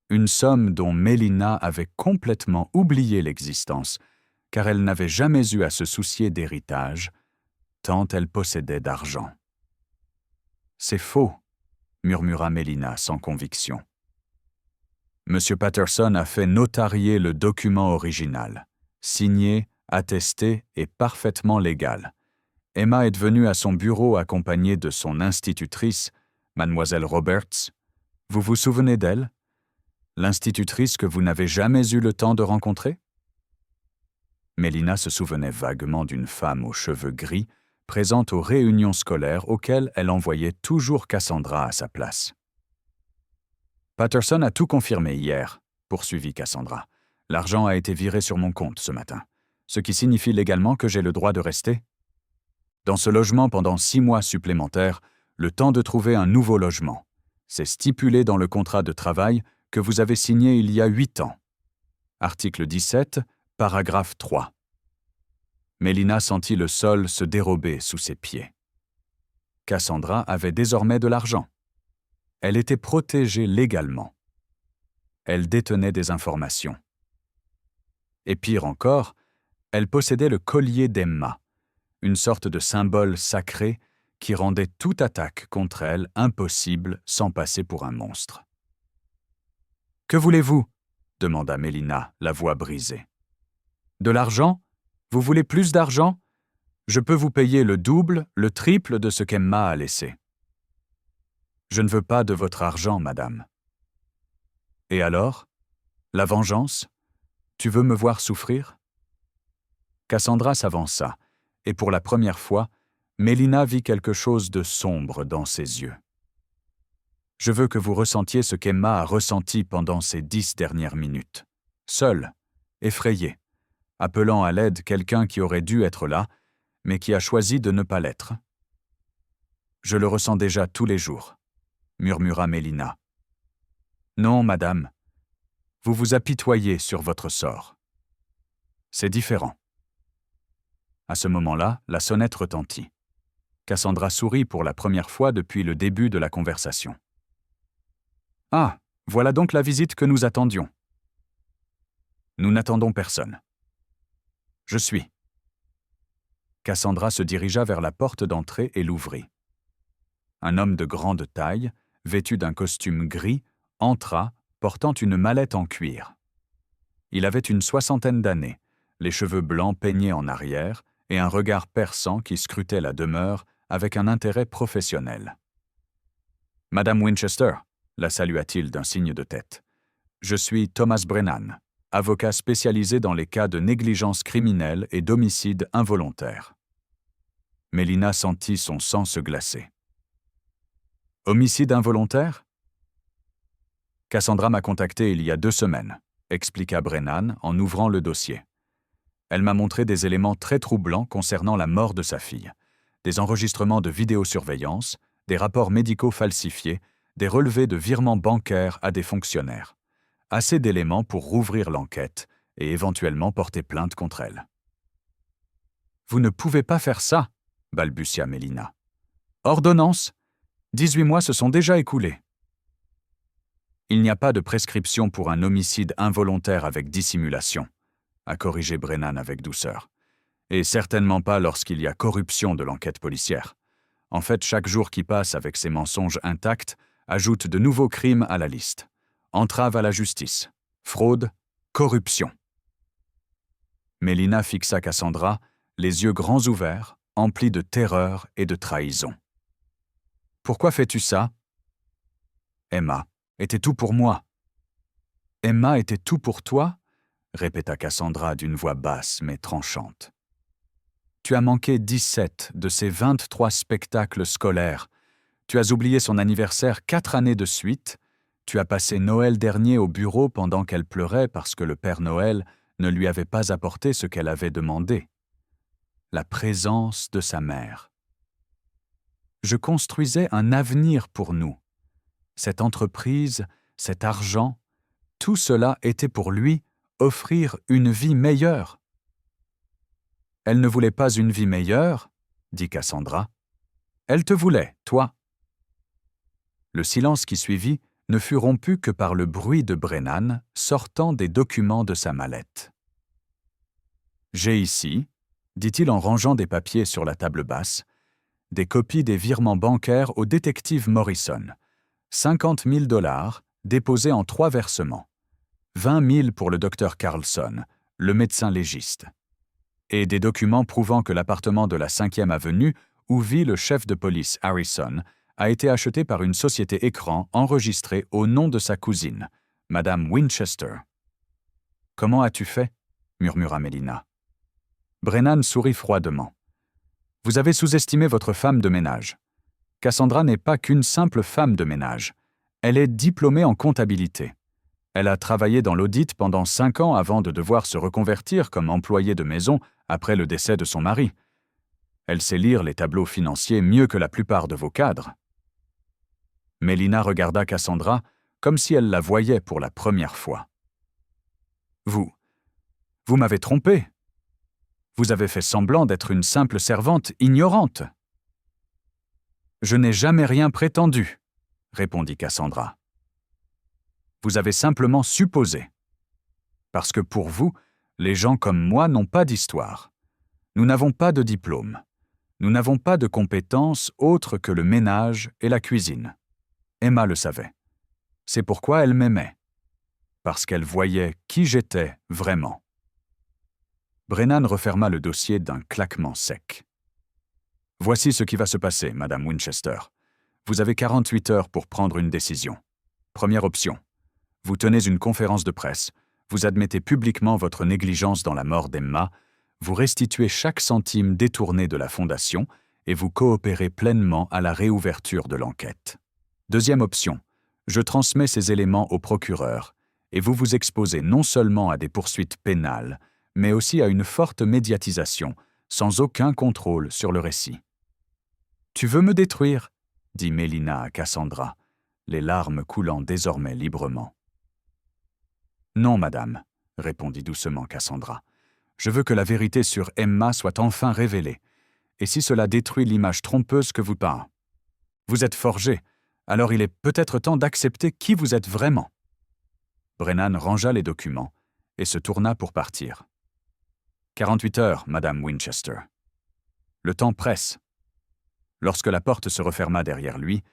Une somme dont Mélina avait complètement oublié l'existence, car elle n'avait jamais eu à se soucier d'héritage, tant elle possédait d'argent. « C'est faux, » murmura Mélina sans conviction. M. Patterson a fait notarier le document original, signé, attesté et parfaitement légal. Emma est venue à son bureau accompagnée de son institutrice, Mademoiselle Roberts. Vous vous souvenez d'elle? L'institutrice que vous n'avez jamais eu le temps de rencontrer? Mélina se souvenait vaguement d'une femme aux cheveux gris, présente aux réunions scolaires auxquelles elle envoyait toujours Cassandra à sa place. Patterson a tout confirmé hier, poursuivit Cassandra. L'argent a été viré sur mon compte ce matin, ce qui signifie légalement que j'ai le droit de rester. Dans ce logement pendant 6 mois supplémentaires, le temps de trouver un nouveau logement. C'est stipulé dans le contrat de travail que vous avez signé il y a 8 ans. Article 17, paragraphe 3. Mélina sentit le sol se dérober sous ses pieds. Cassandra avait désormais de l'argent. Elle était protégée légalement. Elle détenait des informations. Et pire encore, elle possédait le collier d'Emma, une sorte de symbole sacré qui rendait toute attaque contre elle impossible sans passer pour un monstre. « Que voulez-vous » demanda Mélina, la voix brisée. « De l'argent? Vous voulez plus d'argent? Je peux vous payer le double, le triple de ce qu'Emma a laissé. » « Je ne veux pas de votre argent, madame. »« Et alors? La vengeance? Tu veux me voir souffrir ?» Cassandra s'avança, et pour la première fois, Mélina vit quelque chose de sombre dans ses yeux. Je veux que vous ressentiez ce qu'Emma a ressenti pendant ces 10 dernières minutes. Seule, effrayée, appelant à l'aide quelqu'un qui aurait dû être là, mais qui a choisi de ne pas l'être. « Je le ressens déjà tous les jours », murmura Mélina. « Non, madame. Vous vous apitoyez sur votre sort. C'est différent. » À ce moment-là, la sonnette retentit. Cassandra sourit pour la première fois depuis le début de la conversation. « Ah, voilà donc la visite que nous attendions. » « Nous n'attendons personne. »« Je suis. » Cassandra se dirigea vers la porte d'entrée et l'ouvrit. Un homme de grande taille, vêtu d'un costume gris, entra, portant une mallette en cuir. Il avait une 60aine d'années, les cheveux blancs peignés en arrière et un regard perçant qui scrutait la demeure avec un intérêt professionnel. « Madame Winchester », la salua-t-il d'un signe de tête. « Je suis Thomas Brennan, avocat spécialisé dans les cas de négligence criminelle et d'homicide involontaire. » Mélina sentit son sang se glacer. « Homicide involontaire ?» « Cassandra m'a contacté il y a 2 semaines, » expliqua Brennan en ouvrant le dossier. « Elle m'a montré des éléments très troublants concernant la mort de sa fille. Des enregistrements de vidéosurveillance, des rapports médicaux falsifiés, des relevés de virements bancaires à des fonctionnaires. Assez d'éléments pour rouvrir l'enquête et éventuellement porter plainte contre elle. »« Vous ne pouvez pas faire ça, » balbutia Mélina. « Ordonnance ? 18 mois se sont déjà écoulés. » « Il n'y a pas de prescription pour un homicide involontaire avec dissimulation, » a corrigé Brennan avec douceur. « Et certainement pas lorsqu'il y a corruption de l'enquête policière. En fait, chaque jour qui passe avec ces mensonges intacts ajoute de nouveaux crimes à la liste. Entrave à la justice, fraude, corruption. » Mélina fixa Cassandra, les yeux grands ouverts, emplis de terreur et de trahison. « Pourquoi fais-tu ça ? » Emma était tout pour moi. « Emma était tout pour toi ?» répéta Cassandra d'une voix basse mais tranchante. « Tu as manqué 17 de ses 23 spectacles scolaires. Tu as oublié son anniversaire 4 années de suite. Tu as passé Noël dernier au bureau pendant qu'elle pleurait parce que le Père Noël ne lui avait pas apporté ce qu'elle avait demandé. La présence de sa mère. Je construisais un avenir pour nous. Cette entreprise, cet argent, tout cela était pour lui offrir une vie meilleure. » « Elle ne voulait pas une vie meilleure, » dit Cassandra. « Elle te voulait, toi. » Le silence qui suivit ne fut rompu que par le bruit de Brennan sortant des documents de sa mallette. « J'ai ici, » dit-il en rangeant des papiers sur la table basse, « des copies des virements bancaires au détective Morrison. 50 000 $ déposés en 3 versements. 20 000 pour le docteur Carlson, le médecin légiste. Et des documents prouvant que l'appartement de la 5e avenue, où vit le chef de police Harrison, a été acheté par une société écran enregistrée au nom de sa cousine, Madame Winchester. »« Comment as-tu fait ?» murmura Mélina. Brennan sourit froidement. « Vous avez sous-estimé votre femme de ménage. Cassandra n'est pas qu'une simple femme de ménage. Elle est diplômée en comptabilité. Elle a travaillé dans l'audit pendant 5 ans avant de devoir se reconvertir comme employée de maison après le décès de son mari. Elle sait lire les tableaux financiers mieux que la plupart de vos cadres. » Mélina regarda Cassandra comme si elle la voyait pour la première fois. « Vous m'avez trompé. Vous avez fait semblant d'être une simple servante ignorante. »« Je n'ai jamais rien prétendu, » répondit Cassandra. « Vous avez simplement supposé. Parce que pour vous, les gens comme moi n'ont pas d'histoire. Nous n'avons pas de diplôme. Nous n'avons pas de compétences autres que le ménage et la cuisine. Emma le savait. C'est pourquoi elle m'aimait. Parce qu'elle voyait qui j'étais vraiment. » Brennan referma le dossier d'un claquement sec. « Voici ce qui va se passer, Madame Winchester. Vous avez 48 heures pour prendre une décision. Première option. Vous tenez une conférence de presse, vous admettez publiquement votre négligence dans la mort d'Emma, vous restituez chaque centime détourné de la fondation et vous coopérez pleinement à la réouverture de l'enquête. Deuxième option, je transmets ces éléments au procureur et vous vous exposez non seulement à des poursuites pénales, mais aussi à une forte médiatisation, sans aucun contrôle sur le récit. « Tu veux me détruire ?» dit Mélina à Cassandra, les larmes coulant désormais librement. « Non, madame, » répondit doucement Cassandra. « Je veux que la vérité sur Emma soit enfin révélée, et si cela détruit l'image trompeuse que vous peint. Vous êtes forgé, alors il est peut-être temps d'accepter qui vous êtes vraiment. » Brennan rangea les documents et se tourna pour partir. « 48 heures, madame Winchester. » Le temps presse. Lorsque la porte se referma derrière lui,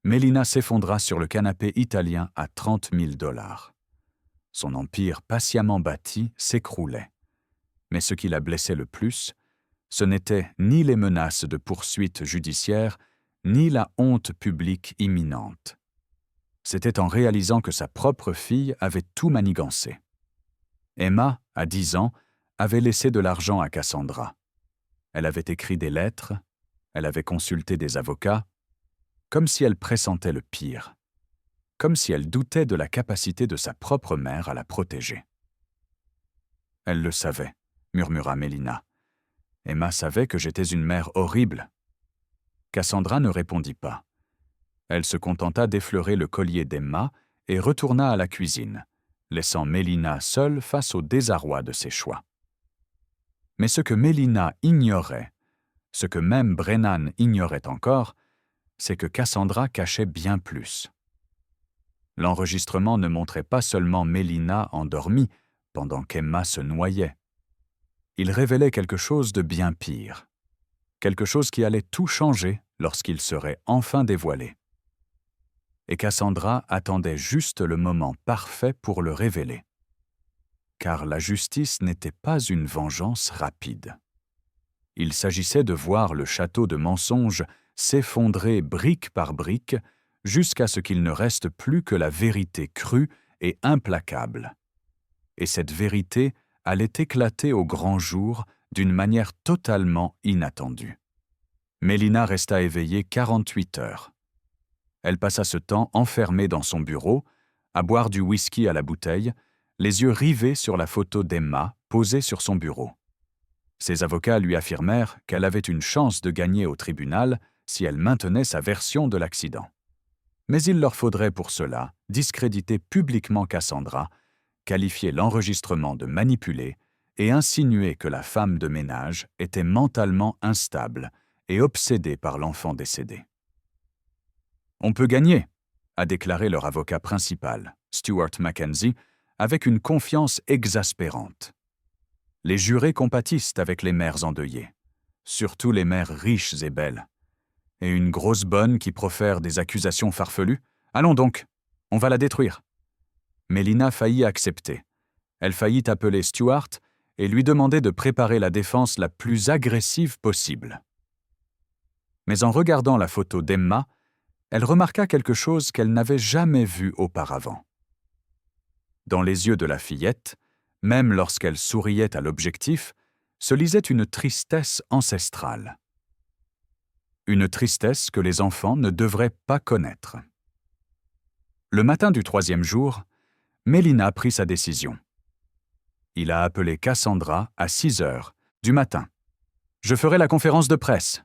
Mélina s'effondra sur le canapé italien à 30 000 $. Son empire patiemment bâti s'écroulait. Mais ce qui la blessait le plus, ce n'étaient ni les menaces de poursuites judiciaires, ni la honte publique imminente. C'était en réalisant que sa propre fille avait tout manigancé. Emma, à 10 ans, avait laissé de l'argent à Cassandra. Elle avait écrit des lettres, elle avait consulté des avocats, comme si elle pressentait le pire, comme si elle doutait de la capacité de sa propre mère à la protéger. « Elle le savait, » murmura Mélina. « Emma savait que j'étais une mère horrible. » Cassandra ne répondit pas. Elle se contenta d'effleurer le collier d'Emma et retourna à la cuisine, laissant Mélina seule face au désarroi de ses choix. Mais ce que Mélina ignorait, ce que même Brennan ignorait encore, c'est que Cassandra cachait bien plus. L'enregistrement ne montrait pas seulement Mélina endormie pendant qu'Emma se noyait. Il révélait quelque chose de bien pire, quelque chose qui allait tout changer lorsqu'il serait enfin dévoilé. Et Cassandra attendait juste le moment parfait pour le révéler. Car la justice n'était pas une vengeance rapide. Il s'agissait de voir le château de mensonges s'effondrer brique par brique jusqu'à ce qu'il ne reste plus que la vérité crue et implacable. Et cette vérité allait éclater au grand jour d'une manière totalement inattendue. Mélina resta éveillée 48 heures. Elle passa ce temps enfermée dans son bureau, à boire du whisky à la bouteille, les yeux rivés sur la photo d'Emma posée sur son bureau. Ses avocats lui affirmèrent qu'elle avait une chance de gagner au tribunal si elle maintenait sa version de l'accident. Mais il leur faudrait pour cela discréditer publiquement Cassandra, qualifier l'enregistrement de manipulé et insinuer que la femme de ménage était mentalement instable et obsédée par l'enfant décédé. « On peut gagner », a déclaré leur avocat principal, Stuart Mackenzie, avec une confiance exaspérante. Les jurés compatissent avec les mères endeuillées, surtout les mères riches et belles. Et une grosse bonne qui profère des accusations farfelues ? Allons donc, on va la détruire. Mélina faillit accepter. Elle faillit appeler Stuart et lui demander de préparer la défense la plus agressive possible. Mais en regardant la photo d'Emma, elle remarqua quelque chose qu'elle n'avait jamais vu auparavant. Dans les yeux de la fillette, même lorsqu'elle souriait à l'objectif, se lisait une tristesse ancestrale. Une tristesse que les enfants ne devraient pas connaître. Le matin du 3e jour, Mélina prit sa décision. Il a appelé Cassandra à 6 heures du matin. « Je ferai la conférence de presse »,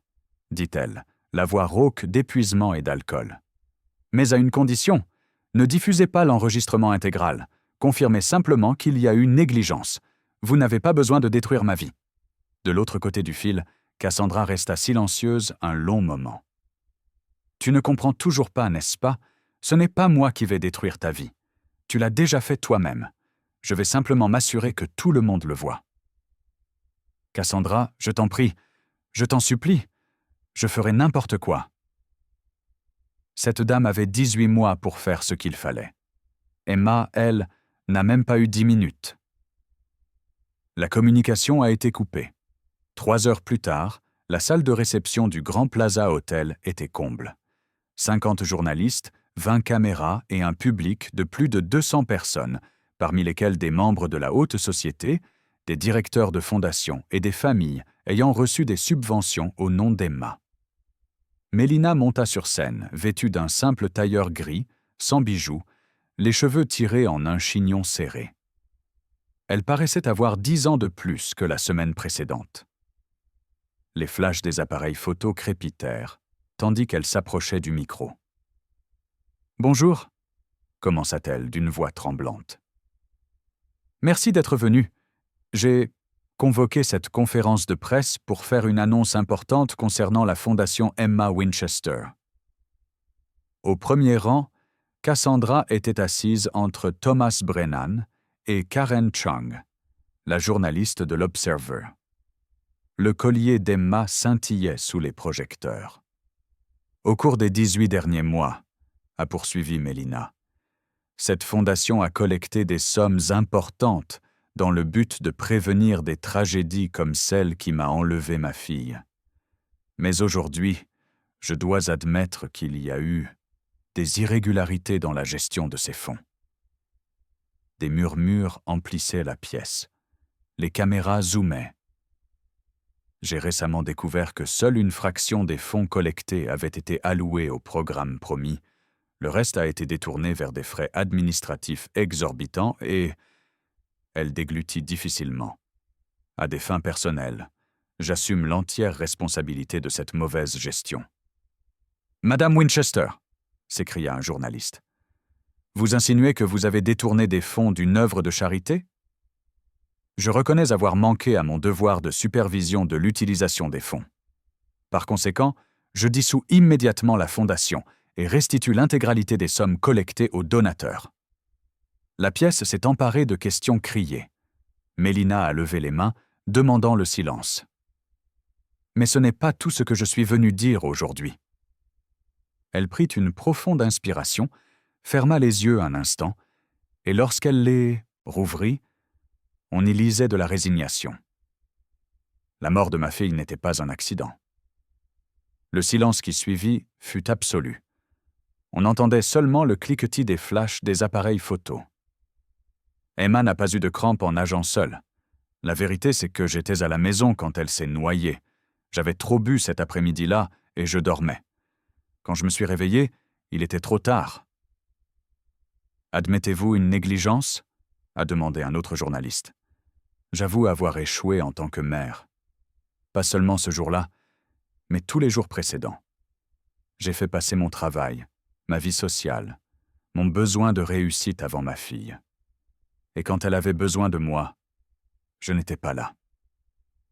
dit-elle, la voix rauque d'épuisement et d'alcool. « Mais à une condition, ne diffusez pas l'enregistrement intégral. Confirmez simplement qu'il y a eu négligence. Vous n'avez pas besoin de détruire ma vie. » De l'autre côté du fil, Cassandra resta silencieuse un long moment. « Tu ne comprends toujours pas, n'est-ce pas ? Ce n'est pas moi qui vais détruire ta vie. Tu l'as déjà fait toi-même. Je vais simplement m'assurer que tout le monde le voit. »« Cassandra, je t'en prie, je t'en supplie, je ferai n'importe quoi. » Cette dame avait 18 mois pour faire ce qu'il fallait. Emma, elle, n'a même pas eu 10 minutes. La communication a été coupée. 3 heures plus tard, la salle de réception du Grand Plaza Hotel était comble. 50 journalistes, 20 caméras et un public de plus de 200 personnes, parmi lesquels des membres de la haute société, des directeurs de fondations et des familles ayant reçu des subventions au nom d'Emma. Mélina monta sur scène, vêtue d'un simple tailleur gris, sans bijoux, les cheveux tirés en un chignon serré. Elle paraissait avoir 10 ans de plus que la semaine précédente. Les flashs des appareils photo crépitèrent, tandis qu'elle s'approchait du micro. « Bonjour », commença-t-elle d'une voix tremblante. « Merci d'être venu. J'ai convoqué cette conférence de presse pour faire une annonce importante concernant la fondation Emma Winchester. » Au premier rang, Cassandra était assise entre Thomas Brennan et Karen Chung, la journaliste de l'Observer. Le collier d'Emma scintillait sous les projecteurs. « Au cours des 18 derniers mois, » a poursuivi Mélina, cette fondation a collecté des sommes importantes dans le but de prévenir des tragédies comme celle qui m'a enlevé ma fille. Mais aujourd'hui, je dois admettre qu'il y a eu des irrégularités dans la gestion de ces fonds. Des murmures emplissaient la pièce. Les caméras zoomaient. J'ai récemment découvert que seule une fraction des fonds collectés avait été allouée au programme promis. Le reste a été détourné vers des frais administratifs exorbitants et... Elle déglutit difficilement. À des fins personnelles, j'assume l'entière responsabilité de cette mauvaise gestion. « Madame Winchester !» s'écria un journaliste. « Vous insinuez que vous avez détourné des fonds d'une œuvre de charité ? Je reconnais avoir manqué à mon devoir de supervision de l'utilisation des fonds. Par conséquent, je dissous immédiatement la fondation et restitue l'intégralité des sommes collectées aux donateurs. » La pièce s'est emparée de questions criées. Mélina a levé les mains, demandant le silence. « Mais ce n'est pas tout ce que je suis venue dire aujourd'hui. » Elle prit une profonde inspiration, ferma les yeux un instant, et lorsqu'elle les rouvrit, on y lisait de la résignation. La mort de ma fille n'était pas un accident. Le silence qui suivit fut absolu. On entendait seulement le cliquetis des flashs des appareils photo. Emma n'a pas eu de crampes en nageant seule. La vérité, c'est que j'étais à la maison quand elle s'est noyée. J'avais trop bu cet après-midi-là et je dormais. Quand je me suis réveillé, il était trop tard. « Admettez-vous une négligence ?» a demandé un autre journaliste. J'avoue avoir échoué en tant que mère. Pas seulement ce jour-là, mais tous les jours précédents. J'ai fait passer mon travail, ma vie sociale, mon besoin de réussite avant ma fille. Et quand elle avait besoin de moi, je n'étais pas là.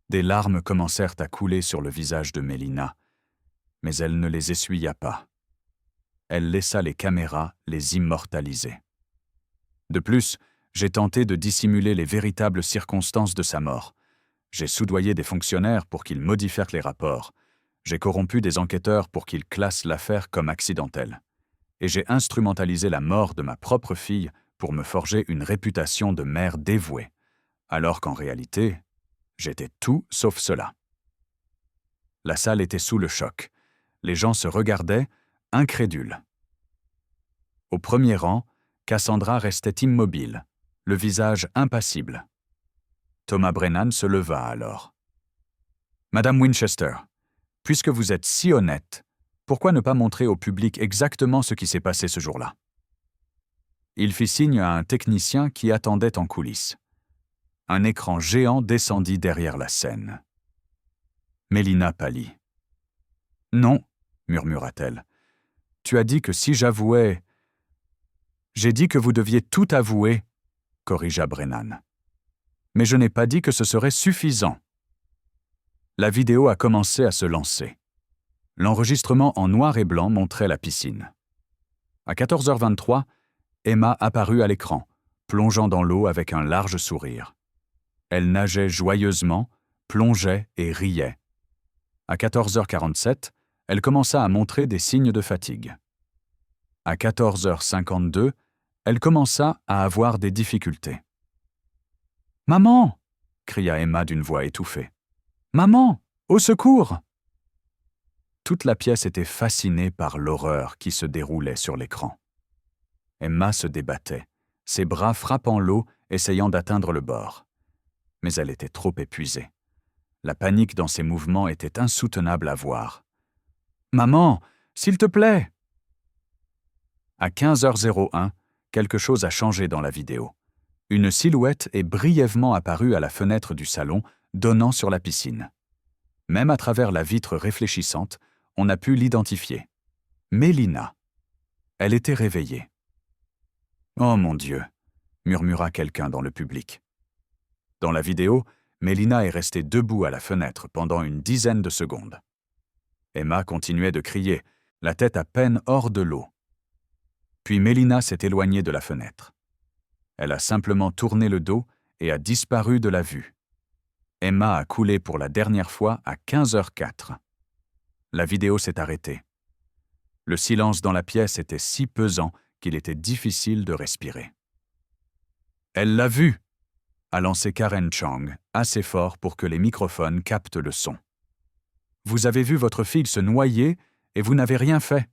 Des larmes commencèrent à couler sur le visage de Mélina, mais elle ne les essuya pas. Elle laissa les caméras les immortaliser. De plus, j'ai tenté de dissimuler les véritables circonstances de sa mort. J'ai soudoyé des fonctionnaires pour qu'ils modifièrent les rapports. J'ai corrompu des enquêteurs pour qu'ils classent l'affaire comme accidentelle. Et j'ai instrumentalisé la mort de ma propre fille pour me forger une réputation de mère dévouée, alors qu'en réalité, j'étais tout sauf cela. La salle était sous le choc. Les gens se regardaient, incrédules. Au premier rang, Cassandra restait immobile, le visage impassible. Thomas Brennan se leva alors. « Madame Winchester, puisque vous êtes si honnête, pourquoi ne pas montrer au public exactement ce qui s'est passé ce jour-là » Il fit signe à un technicien qui attendait en coulisses. Un écran géant descendit derrière la scène. Mélina pâlit. « Non, » murmura-t-elle. « Tu as dit que si j'avouais... »« J'ai dit que vous deviez tout avouer, » corrigea Brennan. « Mais je n'ai pas dit que ce serait suffisant. » La vidéo a commencé à se lancer. L'enregistrement en noir et blanc montrait la piscine. À 14h23, Emma apparut à l'écran, plongeant dans l'eau avec un large sourire. Elle nageait joyeusement, plongeait et riait. À 14h47, elle commença à montrer des signes de fatigue. À 14h52, elle commença à avoir des difficultés. « Maman !» cria Emma d'une voix étouffée. « Maman, au secours !» Toute la pièce était fascinée par l'horreur qui se déroulait sur l'écran. Emma se débattait, ses bras frappant l'eau, essayant d'atteindre le bord. Mais elle était trop épuisée. La panique dans ses mouvements était insoutenable à voir. Maman, s'il te plaît! À 15h01, quelque chose a changé dans la vidéo. Une silhouette est brièvement apparue à la fenêtre du salon, donnant sur la piscine. Même à travers la vitre réfléchissante, on a pu l'identifier. Mélina. Elle était réveillée. « Oh mon Dieu !» murmura quelqu'un dans le public. Dans la vidéo, Mélina est restée debout à la fenêtre pendant une dizaine de secondes. Emma continuait de crier, la tête à peine hors de l'eau. Puis Mélina s'est éloignée de la fenêtre. Elle a simplement tourné le dos et a disparu de la vue. Emma a coulé pour la dernière fois à 15h04. La vidéo s'est arrêtée. Le silence dans la pièce était si pesant qu'il était difficile de respirer. « Elle l'a vue !» a lancé Karen Chang, assez fort pour que les microphones captent le son. « Vous avez vu votre fille se noyer et vous n'avez rien fait. »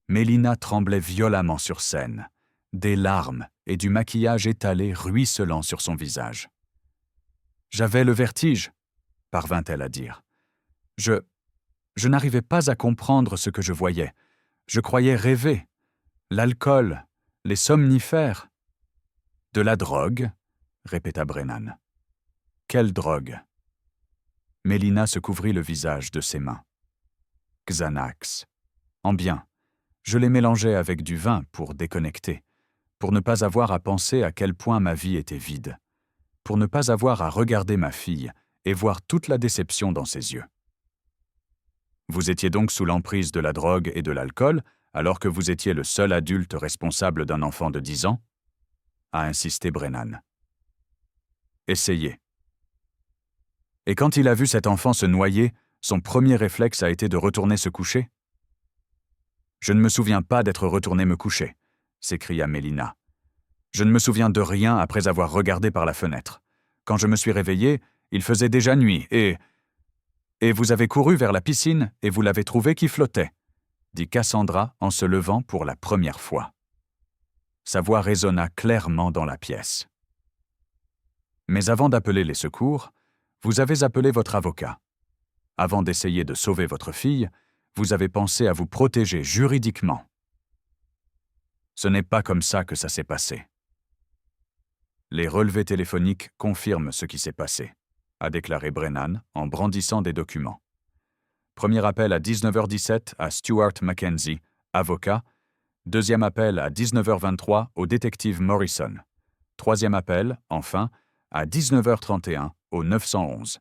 Mélina tremblait violemment sur scène, des larmes et du maquillage étalé ruisselant sur son visage. « J'avais le vertige, » parvint-elle à dire. « Je n'arrivais pas à comprendre ce que je voyais. Je croyais rêver. L'alcool, les somnifères. »« De la drogue ?» répéta Brennan. « Quelle drogue ?» Mélina se couvrit le visage de ses mains. « Xanax. En bien. Je les mélangeais avec du vin pour déconnecter, pour ne pas avoir à penser à quel point ma vie était vide, pour ne pas avoir à regarder ma fille et voir toute la déception dans ses yeux. » Vous étiez donc sous l'emprise de la drogue et de l'alcool, alors que vous étiez le seul adulte responsable d'un enfant de 10 ans ? A insisté Brennan. Essayez. Et quand il a vu cet enfant se noyer, son premier réflexe a été de retourner se coucher ? Je ne me souviens pas d'être retourné me coucher, s'écria Mélina. Je ne me souviens de rien après avoir regardé par la fenêtre. Quand je me suis réveillé, il faisait déjà nuit et vous avez couru vers la piscine et vous l'avez trouvé qui flottait, dit Cassandra en se levant pour la première fois. Sa voix résonna clairement dans la pièce. Mais avant d'appeler les secours, vous avez appelé votre avocat. Avant d'essayer de sauver votre fille, vous avez pensé à vous protéger juridiquement. Ce n'est pas comme ça que ça s'est passé. Les relevés téléphoniques confirment ce qui s'est passé, a déclaré Brennan en brandissant des documents. Premier appel à 19h17 à Stuart Mackenzie, avocat. Deuxième appel à 19h23 au détective Morrison. Troisième appel, enfin, à 19h31 au 911.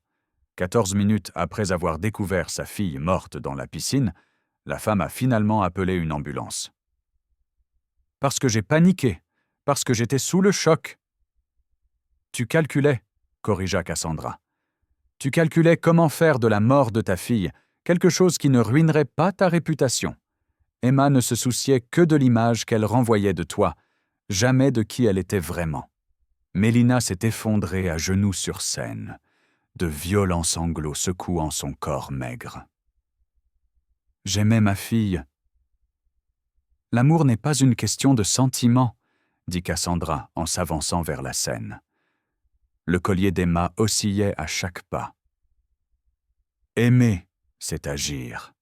14 minutes après avoir découvert sa fille morte dans la piscine, la femme a finalement appelé une ambulance. « Parce que j'ai paniqué, parce que j'étais sous le choc. »« Tu calculais, » corrigea Cassandra. « Tu calculais comment faire de la mort de ta fille quelque chose qui ne ruinerait pas ta réputation. Emma ne se souciait que de l'image qu'elle renvoyait de toi, jamais de qui elle était vraiment. » Mélina s'est effondrée à genoux sur scène, de violents sanglots secouant son corps maigre. « J'aimais ma fille. »« L'amour n'est pas une question de sentiment, » dit Cassandra en s'avançant vers la scène. Le collier d'Emma oscillait à chaque pas. « Aimer, c'est agir.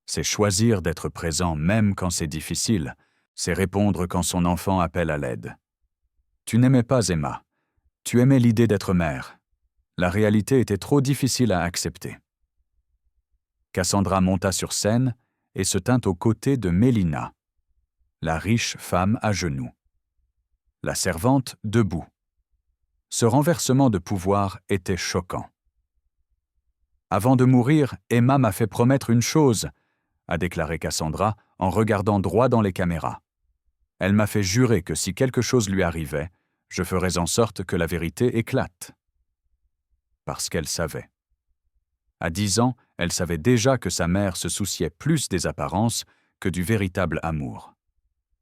C'est choisir d'être présent même quand c'est difficile, c'est répondre quand son enfant appelle à l'aide. Tu n'aimais pas Emma. Tu aimais l'idée d'être mère. La réalité était trop difficile à accepter. » Cassandra monta sur scène et se tint aux côtés de Mélina, la riche femme à genoux. La servante debout. Ce renversement de pouvoir était choquant. « Avant de mourir, Emma m'a fait promettre une chose, » a déclaré Cassandra en regardant droit dans les caméras. « Elle m'a fait jurer que si quelque chose lui arrivait, je ferais en sorte que la vérité éclate. » Parce qu'elle savait. À 10 ans, elle savait déjà que sa mère se souciait plus des apparences que du véritable amour.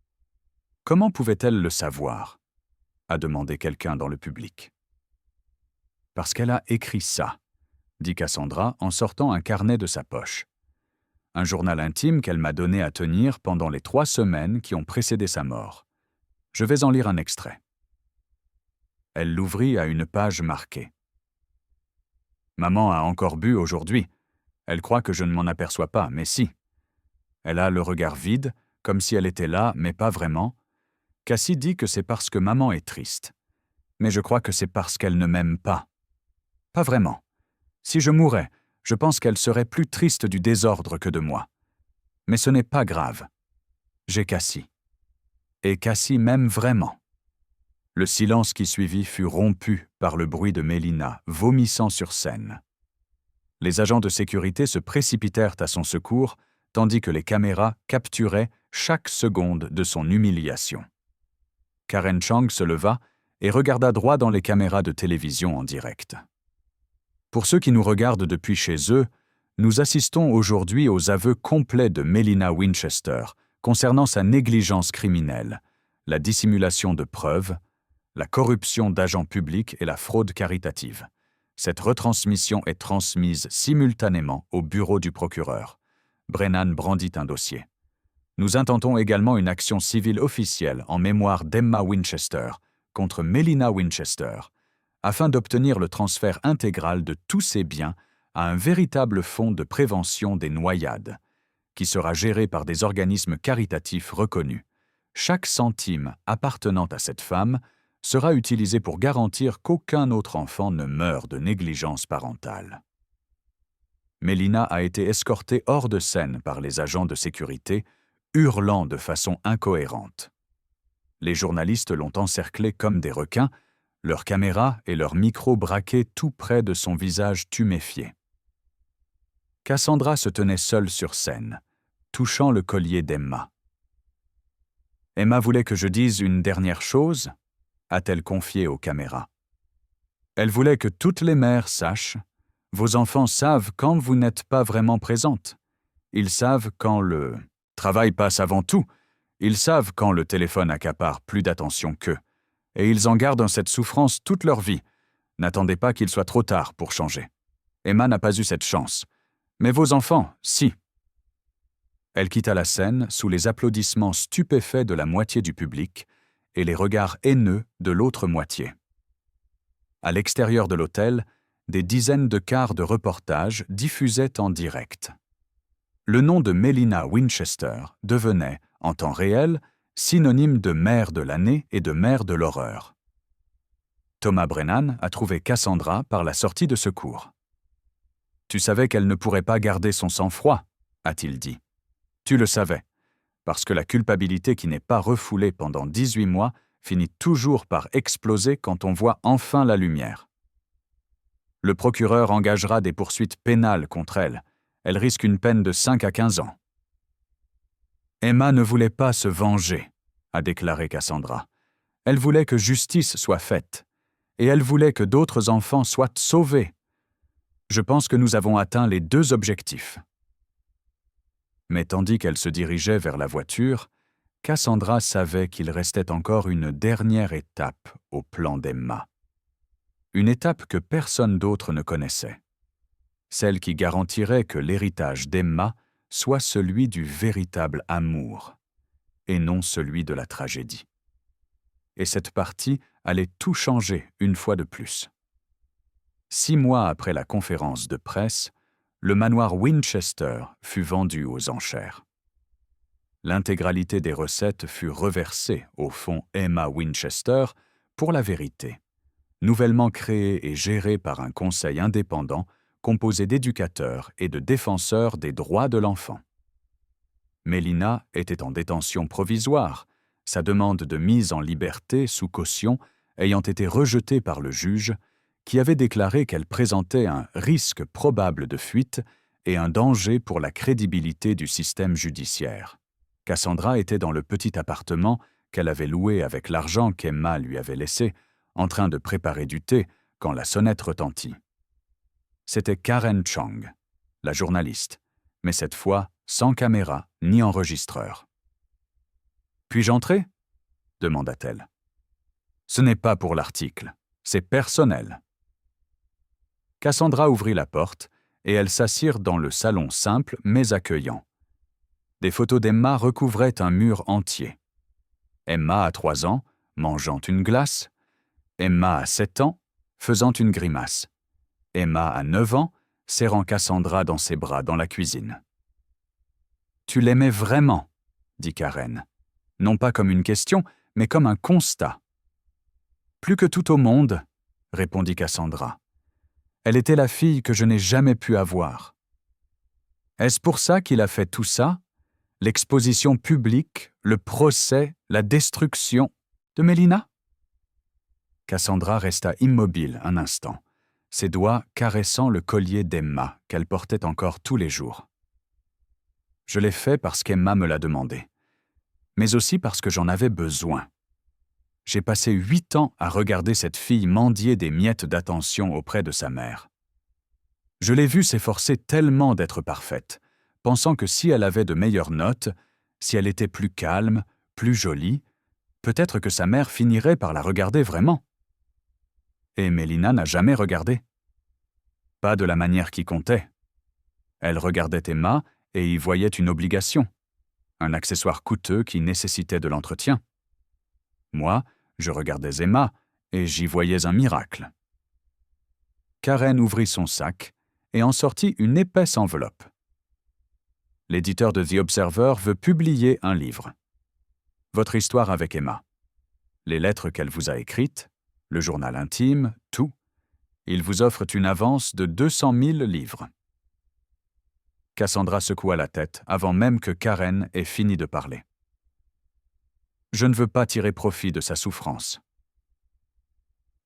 « Comment pouvait-elle le savoir ?» a demandé quelqu'un dans le public. « Parce qu'elle a écrit ça, » dit Cassandra en sortant un carnet de sa poche. Un journal intime qu'elle m'a donné à tenir pendant les 3 semaines qui ont précédé sa mort. Je vais en lire un extrait. Elle l'ouvrit à une page marquée. « Maman a encore bu aujourd'hui. Elle croit que je ne m'en aperçois pas, mais si. Elle a le regard vide, comme si elle était là, mais pas vraiment. Cassie dit que c'est parce que maman est triste. Mais je crois que c'est parce qu'elle ne m'aime pas. Pas vraiment. Si je mourais, je pense qu'elle serait plus triste du désordre que de moi. Mais ce n'est pas grave. J'ai Cassie. Et Cassie m'aime vraiment. Le silence qui suivit fut rompu par le bruit de Mélina, vomissant sur scène. Les agents de sécurité se précipitèrent à son secours, tandis que les caméras capturaient chaque seconde de son humiliation. Karen Chang se leva et regarda droit dans les caméras de télévision en direct. Pour ceux qui nous regardent depuis chez eux, nous assistons aujourd'hui aux aveux complets de Mélina Winchester concernant sa négligence criminelle, la dissimulation de preuves, la corruption d'agents publics et la fraude caritative. Cette retransmission est transmise simultanément au bureau du procureur. Brennan brandit un dossier. Nous intentons également une action civile officielle en mémoire d'Emma Winchester contre Mélina Winchester, afin d'obtenir le transfert intégral de tous ces biens à un véritable fonds de prévention des noyades, qui sera géré par des organismes caritatifs reconnus. Chaque centime appartenant à cette femme sera utilisé pour garantir qu'aucun autre enfant ne meure de négligence parentale. Mélina a été escortée hors de scène par les agents de sécurité, hurlant de façon incohérente. Les journalistes l'ont encerclée comme des requins, leurs caméras et leurs micros braqués tout près de son visage tuméfié. Cassandra se tenait seule sur scène, touchant le collier d'Emma. « Emma voulait que je dise une dernière chose ?» a-t-elle confié aux caméras. Elle voulait que toutes les mères sachent « Vos enfants savent quand vous n'êtes pas vraiment présente. Ils savent quand le travail passe avant tout. Ils savent quand le téléphone accapare plus d'attention qu'eux. Et ils en gardent cette souffrance toute leur vie. N'attendez pas qu'il soit trop tard pour changer. Emma n'a pas eu cette chance. Mais vos enfants, si. » Elle quitta la scène sous les applaudissements stupéfaits de la moitié du public et les regards haineux de l'autre moitié. À l'extérieur de l'hôtel, des dizaines de quarts de reportages diffusaient en direct. Le nom de Mélina Winchester devenait, en temps réel, synonyme de mère de l'année et de mère de l'horreur. Thomas Brennan a trouvé Cassandra par la sortie de secours. « Tu savais qu'elle ne pourrait pas garder son sang-froid » a-t-il dit. « Tu le savais, parce que la culpabilité qui n'est pas refoulée pendant 18 mois finit toujours par exploser quand on voit enfin la lumière. Le procureur engagera des poursuites pénales contre elle. Elle risque une peine de 5 à 15 ans. » Emma ne voulait pas se venger, a déclaré Cassandra. Elle voulait que justice soit faite, et elle voulait que d'autres enfants soient sauvés. Je pense que nous avons atteint les deux objectifs. Mais tandis qu'elle se dirigeait vers la voiture, Cassandra savait qu'il restait encore une dernière étape au plan d'Emma. Une étape que personne d'autre ne connaissait. Celle qui garantirait que l'héritage d'Emma soit celui du véritable amour, et non celui de la tragédie. Et cette partie allait tout changer une fois de plus. 6 mois après la conférence de presse, le manoir Winchester fut vendu aux enchères. L'intégralité des recettes fut reversée au fonds Emma Winchester pour la vérité, nouvellement créé et géré par un conseil indépendant composé d'éducateurs et de défenseurs des droits de l'enfant. Mélina était en détention provisoire, sa demande de mise en liberté sous caution ayant été rejetée par le juge, qui avait déclaré qu'elle présentait un risque probable de fuite et un danger pour la crédibilité du système judiciaire. Cassandra était dans le petit appartement qu'elle avait loué avec l'argent qu'Emma lui avait laissé, en train de préparer du thé quand la sonnette retentit. C'était Karen Chang, la journaliste, mais cette fois sans caméra ni enregistreur. « Puis-je entrer ?» demanda-t-elle. « Ce n'est pas pour l'article, c'est personnel. » Cassandra ouvrit la porte et elles s'assirent dans le salon simple mais accueillant. Des photos d'Emma recouvraient un mur entier. Emma à 3 ans, mangeant une glace. Emma à 7 ans, faisant une grimace. Emma à 9 ans, serrant Cassandra dans ses bras dans la cuisine. « Tu l'aimais vraiment ?» dit Karen. Non pas comme une question, mais comme un constat. « Plus que tout au monde, » répondit Cassandra. « Elle était la fille que je n'ai jamais pu avoir. » Est-ce pour ça qu'il a fait tout ça? L'exposition publique, le procès, la destruction de Mélina? Cassandra resta immobile un instant, ses doigts caressant le collier d'Emma qu'elle portait encore tous les jours. Je l'ai fait parce qu'Emma me l'a demandé, mais aussi parce que j'en avais besoin. J'ai passé 8 ans à regarder cette fille mendier des miettes d'attention auprès de sa mère. Je l'ai vue s'efforcer tellement d'être parfaite, pensant que si elle avait de meilleures notes, si elle était plus calme, plus jolie, peut-être que sa mère finirait par la regarder vraiment. Et Mélina n'a jamais regardé. Pas de la manière qui comptait. Elle regardait Emma et y voyait une obligation, un accessoire coûteux qui nécessitait de l'entretien. Moi, je regardais Emma et j'y voyais un miracle. Karen ouvrit son sac et en sortit une épaisse enveloppe. L'éditeur de The Observer veut publier un livre. Votre histoire avec Emma. Les lettres qu'elle vous a écrites, le journal intime, tout. Il vous offre une avance de 200 000 livres. Cassandra secoua la tête avant même que Karen ait fini de parler. Je ne veux pas tirer profit de sa souffrance.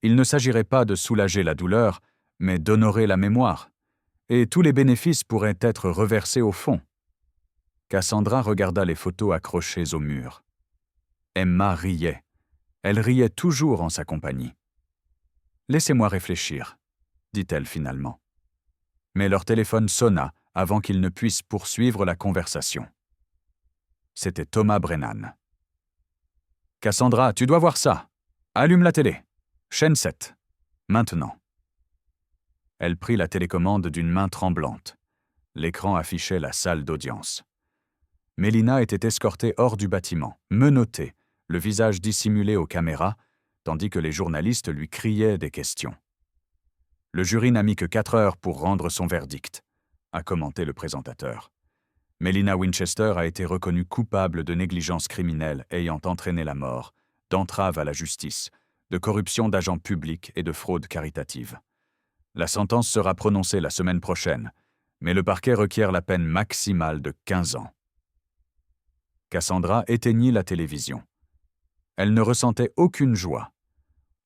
Il ne s'agirait pas de soulager la douleur, mais d'honorer la mémoire, et tous les bénéfices pourraient être reversés au fond. Cassandra regarda les photos accrochées au mur. Emma riait. Elle riait toujours en sa compagnie. « Laissez-moi réfléchir », dit-elle finalement. Mais leur téléphone sonna avant qu'ils ne puissent poursuivre la conversation. C'était Thomas Brennan. « Cassandra, tu dois voir ça. Allume la télé. Chaîne 7. Maintenant. » Elle prit la télécommande d'une main tremblante. L'écran affichait la salle d'audience. Mélina était escortée hors du bâtiment, menottée, le visage dissimulé aux caméras, tandis que les journalistes lui criaient des questions. « Le jury n'a mis que 4 heures pour rendre son verdict », a commenté le présentateur. Mélina Winchester a été reconnue coupable de négligence criminelle ayant entraîné la mort, d'entrave à la justice, de corruption d'agents publics et de fraude caritative. La sentence sera prononcée la semaine prochaine, mais le parquet requiert la peine maximale de 15 ans. Cassandra éteignit la télévision. Elle ne ressentait aucune joie,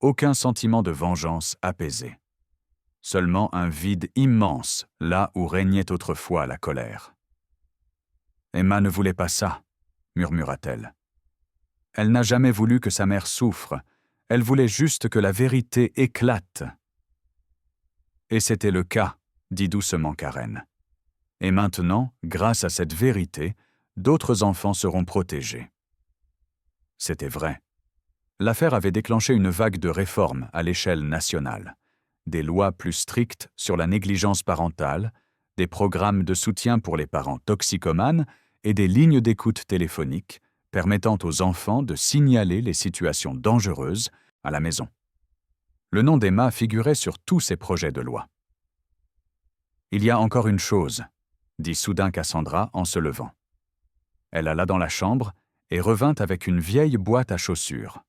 aucun sentiment de vengeance apaisé. Seulement un vide immense là où régnait autrefois la colère. « Emma ne voulait pas ça », murmura-t-elle. « Elle n'a jamais voulu que sa mère souffre, elle voulait juste que la vérité éclate. » Et c'était le cas, dit doucement Karen. Et maintenant, grâce à cette vérité, d'autres enfants seront protégés. C'était vrai. L'affaire avait déclenché une vague de réformes à l'échelle nationale. Des lois plus strictes sur la négligence parentale, des programmes de soutien pour les parents toxicomanes et des lignes d'écoute téléphoniques permettant aux enfants de signaler les situations dangereuses à la maison. Le nom d'Emma figurait sur tous ces projets de loi. « Il y a encore une chose », dit soudain Cassandra en se levant. Elle alla dans la chambre et revint avec une vieille boîte à chaussures.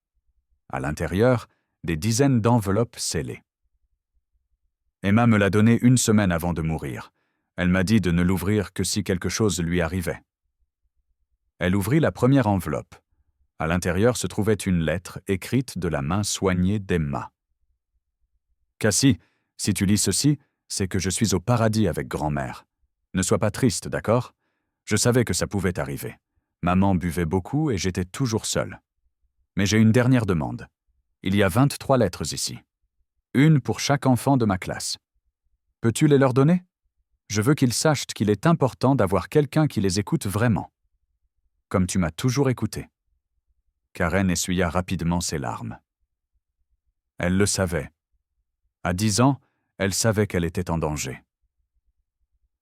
À l'intérieur, des dizaines d'enveloppes scellées. Emma me l'a donnée 1 semaine avant de mourir. Elle m'a dit de ne l'ouvrir que si quelque chose lui arrivait. Elle ouvrit la première enveloppe. À l'intérieur se trouvait une lettre écrite de la main soignée d'Emma. « Cassie, si tu lis ceci, c'est que je suis au paradis avec grand-mère. Ne sois pas triste, d'accord? Je savais que ça pouvait arriver. Maman buvait beaucoup et j'étais toujours seule. Mais j'ai une dernière demande. Il y a 23 lettres ici. 1 pour chaque enfant de ma classe. Peux-tu les leur donner? Je veux qu'ils sachent qu'il est important d'avoir quelqu'un qui les écoute vraiment. Comme tu m'as toujours écouté. » Karen essuya rapidement ses larmes. Elle le savait. À 10 ans, elle savait qu'elle était en danger.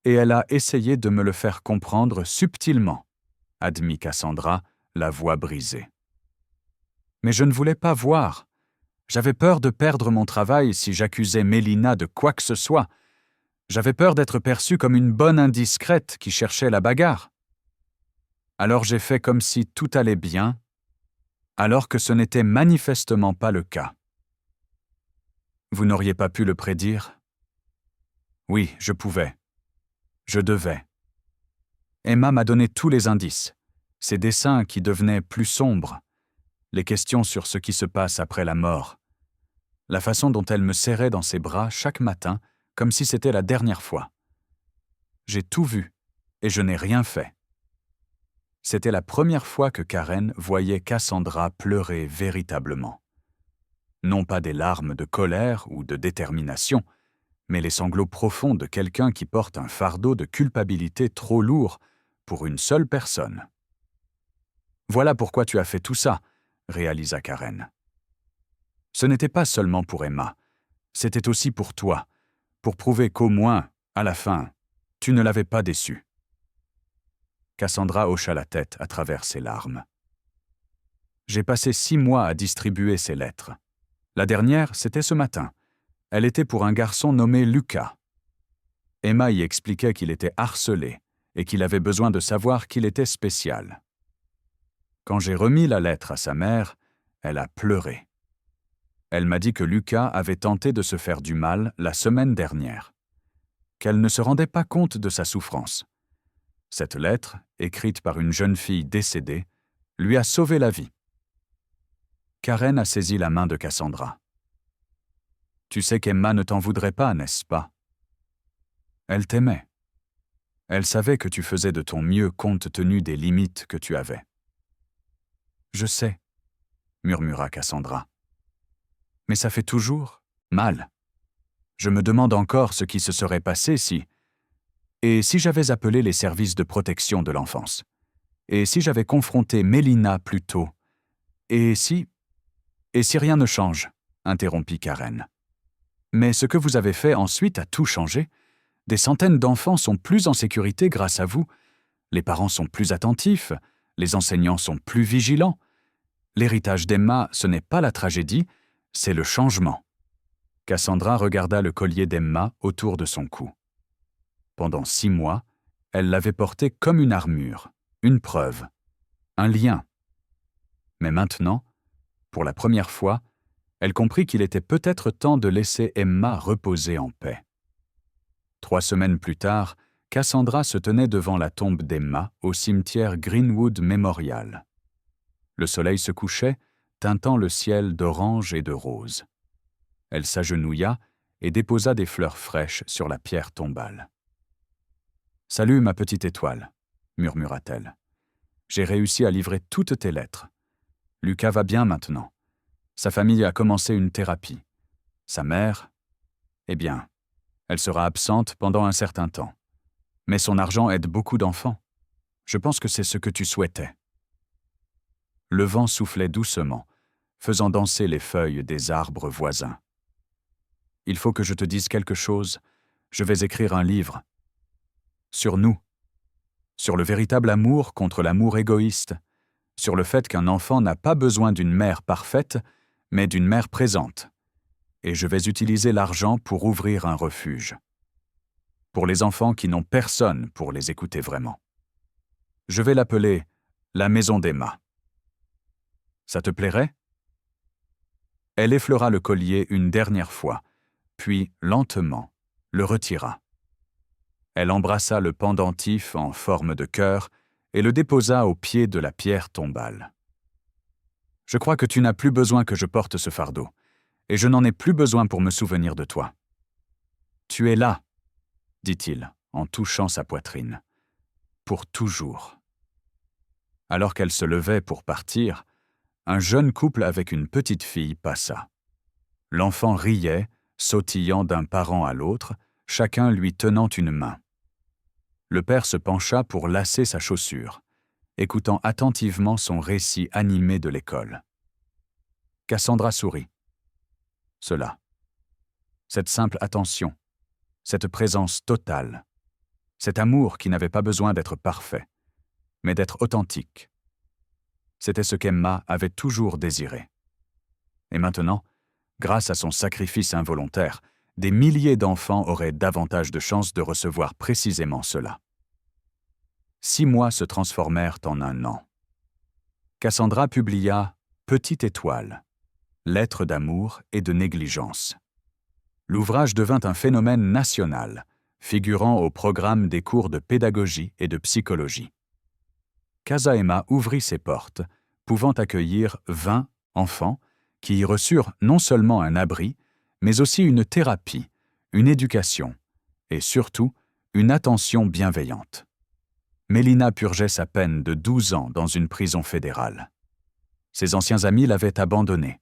Et elle a essayé de me le faire comprendre subtilement, admit Cassandra, la voix brisée. Mais je ne voulais pas voir. J'avais peur de perdre mon travail si j'accusais Mélina de quoi que ce soit. J'avais peur d'être perçue comme une bonne indiscrète qui cherchait la bagarre. Alors j'ai fait comme si tout allait bien, alors que ce n'était manifestement pas le cas. Vous n'auriez pas pu le prédire? Oui, je pouvais. Je devais. Emma m'a donné tous les indices, ses dessins qui devenaient plus sombres, les questions sur ce qui se passe après la mort, la façon dont elle me serrait dans ses bras chaque matin comme si c'était la dernière fois. J'ai tout vu, et je n'ai rien fait. C'était la première fois que Karen voyait Cassandra pleurer véritablement. Non pas des larmes de colère ou de détermination, mais les sanglots profonds de quelqu'un qui porte un fardeau de culpabilité trop lourd pour une seule personne. « Voilà pourquoi tu as fait tout ça », réalisa Karen. Ce n'était pas seulement pour Emma, c'était aussi pour toi, pour prouver qu'au moins, à la fin, tu ne l'avais pas déçue. Cassandra hocha la tête à travers ses larmes. J'ai passé 6 mois à distribuer ces lettres. La dernière, c'était ce matin. Elle était pour un garçon nommé Lucas. Emma y expliquait qu'il était harcelé et qu'il avait besoin de savoir qu'il était spécial. Quand j'ai remis la lettre à sa mère, elle a pleuré. Elle m'a dit que Lucas avait tenté de se faire du mal la semaine dernière, qu'elle ne se rendait pas compte de sa souffrance. Cette lettre, écrite par une jeune fille décédée, lui a sauvé la vie. Karen a saisi la main de Cassandra. « Tu sais qu'Emma ne t'en voudrait pas, n'est-ce pas? Elle t'aimait. Elle savait que tu faisais de ton mieux compte tenu des limites que tu avais. »« Je sais, » murmura Cassandra. « Mais ça fait toujours mal. Je me demande encore ce qui se serait passé si... Et si j'avais appelé les services de protection de l'enfance? Et si j'avais confronté Mélina plus tôt? Et si rien ne change, interrompit Karen. Mais ce que vous avez fait ensuite a tout changé. Des centaines d'enfants sont plus en sécurité grâce à vous. Les parents sont plus attentifs, les enseignants sont plus vigilants. L'héritage d'Emma, ce n'est pas la tragédie, c'est le changement. Cassandra regarda le collier d'Emma autour de son cou. Pendant 6 mois, elle l'avait porté comme une armure, une preuve, un lien. Mais maintenant, pour la première fois, elle comprit qu'il était peut-être temps de laisser Emma reposer en paix. 3 semaines plus tard, Cassandra se tenait devant la tombe d'Emma au cimetière Greenwood Memorial. Le soleil se couchait, teintant le ciel d'orange et de rose. Elle s'agenouilla et déposa des fleurs fraîches sur la pierre tombale. « Salut, ma petite étoile, » murmura-t-elle. « J'ai réussi à livrer toutes tes lettres. Lucas va bien maintenant. Sa famille a commencé une thérapie. Sa mère, eh bien, elle sera absente pendant un certain temps. Mais son argent aide beaucoup d'enfants. Je pense que c'est ce que tu souhaitais. » Le vent soufflait doucement, faisant danser les feuilles des arbres voisins. « Il faut que je te dise quelque chose. Je vais écrire un livre. Sur nous. Sur le véritable amour contre l'amour égoïste. Sur le fait qu'un enfant n'a pas besoin d'une mère parfaite, mais d'une mère présente. Et je vais utiliser l'argent pour ouvrir un refuge. Pour les enfants qui n'ont personne pour les écouter vraiment. Je vais l'appeler la maison d'Emma. Ça te plairait? » Elle effleura le collier une dernière fois, puis, lentement, le retira. Elle embrassa le pendentif en forme de cœur et le déposa au pied de la pierre tombale. « Je crois que tu n'as plus besoin que je porte ce fardeau, et je n'en ai plus besoin pour me souvenir de toi. Tu es là, » dit-il, en touchant sa poitrine, « pour toujours. » Alors qu'elle se levait pour partir, un jeune couple avec une petite fille passa. L'enfant riait, sautillant d'un parent à l'autre, chacun lui tenant une main. Le père se pencha pour lasser sa chaussure, écoutant attentivement son récit animé de l'école. Cassandra sourit. Cela. Cette simple attention, cette présence totale, cet amour qui n'avait pas besoin d'être parfait, mais d'être authentique. C'était ce qu'Emma avait toujours désiré. Et maintenant, grâce à son sacrifice involontaire, des milliers d'enfants auraient davantage de chances de recevoir précisément cela. 6 mois se transformèrent en 1 an. Cassandra publia « Petite étoile », lettres d'amour et de négligence. L'ouvrage devint un phénomène national, figurant au programme des cours de pédagogie et de psychologie. Casa Emma ouvrit ses portes, pouvant accueillir 20 enfants qui y reçurent non seulement un abri, mais aussi une thérapie, une éducation et surtout une attention bienveillante. Mélina purgeait sa peine de 12 ans dans une prison fédérale. Ses anciens amis l'avaient abandonnée.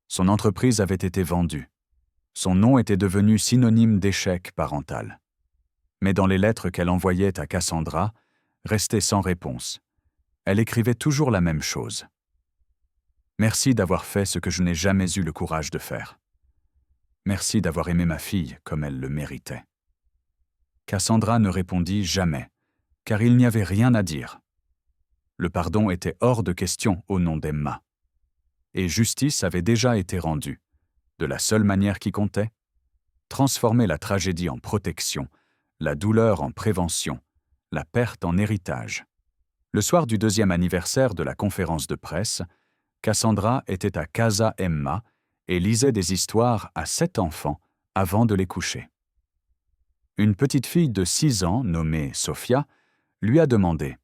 Son entreprise avait été vendue. Son nom était devenu synonyme d'échec parental. Mais dans les lettres qu'elle envoyait à Cassandra, restait sans réponse. Elle écrivait toujours la même chose. « Merci d'avoir fait ce que je n'ai jamais eu le courage de faire. Merci d'avoir aimé ma fille comme elle le méritait. » Cassandra ne répondit jamais, car il n'y avait rien à dire. Le pardon était hors de question au nom d'Emma. Et justice avait déjà été rendue, de la seule manière qui comptait, transformer la tragédie en protection, la douleur en prévention, la perte en héritage. Le soir du 2e anniversaire de la conférence de presse, Cassandra était à Casa Emma et lisait des histoires à 7 enfants avant de les coucher. Une petite fille de 6 ans, nommée Sophia, lui a demandé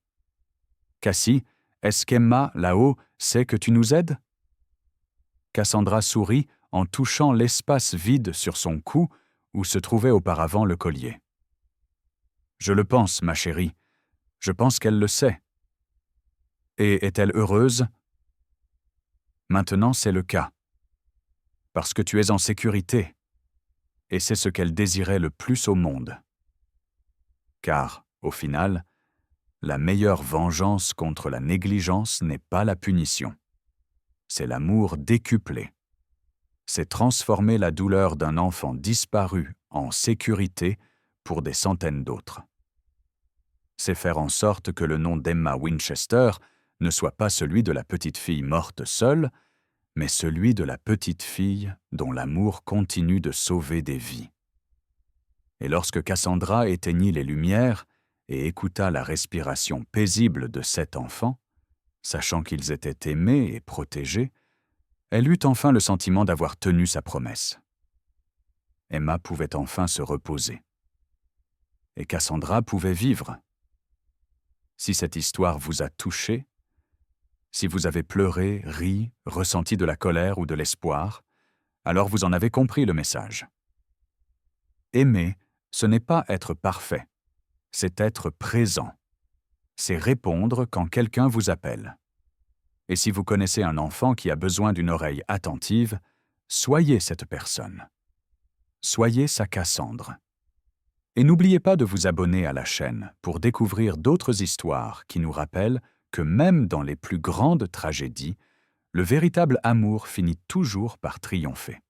« Cassie, est-ce qu'Emma, là-haut, sait que tu nous aides ?» Cassandra sourit en touchant l'espace vide sur son cou où se trouvait auparavant le collier. « Je le pense, ma chérie. Je pense qu'elle le sait. » « Et est-elle heureuse ? » Maintenant, c'est le cas. Parce que tu es en sécurité. Et c'est ce qu'elle désirait le plus au monde. Car, au final, la meilleure vengeance contre la négligence n'est pas la punition. C'est l'amour décuplé. C'est transformer la douleur d'un enfant disparu en sécurité pour des centaines d'autres. C'est faire en sorte que le nom d'Emma Winchester ne soit pas celui de la petite fille morte seule, mais celui de la petite fille dont l'amour continue de sauver des vies. Et lorsque Cassandra éteignit les lumières et écouta la respiration paisible de 7 enfants, sachant qu'ils étaient aimés et protégés, elle eut enfin le sentiment d'avoir tenu sa promesse. Emma pouvait enfin se reposer. Et Cassandra pouvait vivre. Si cette histoire vous a touché, si vous avez pleuré, ri, ressenti de la colère ou de l'espoir, alors vous en avez compris le message. Aimer, ce n'est pas être parfait, c'est être présent. C'est répondre quand quelqu'un vous appelle. Et si vous connaissez un enfant qui a besoin d'une oreille attentive, soyez cette personne. Soyez sa Cassandre. Et n'oubliez pas de vous abonner à la chaîne pour découvrir d'autres histoires qui nous rappellent que même dans les plus grandes tragédies, le véritable amour finit toujours par triompher.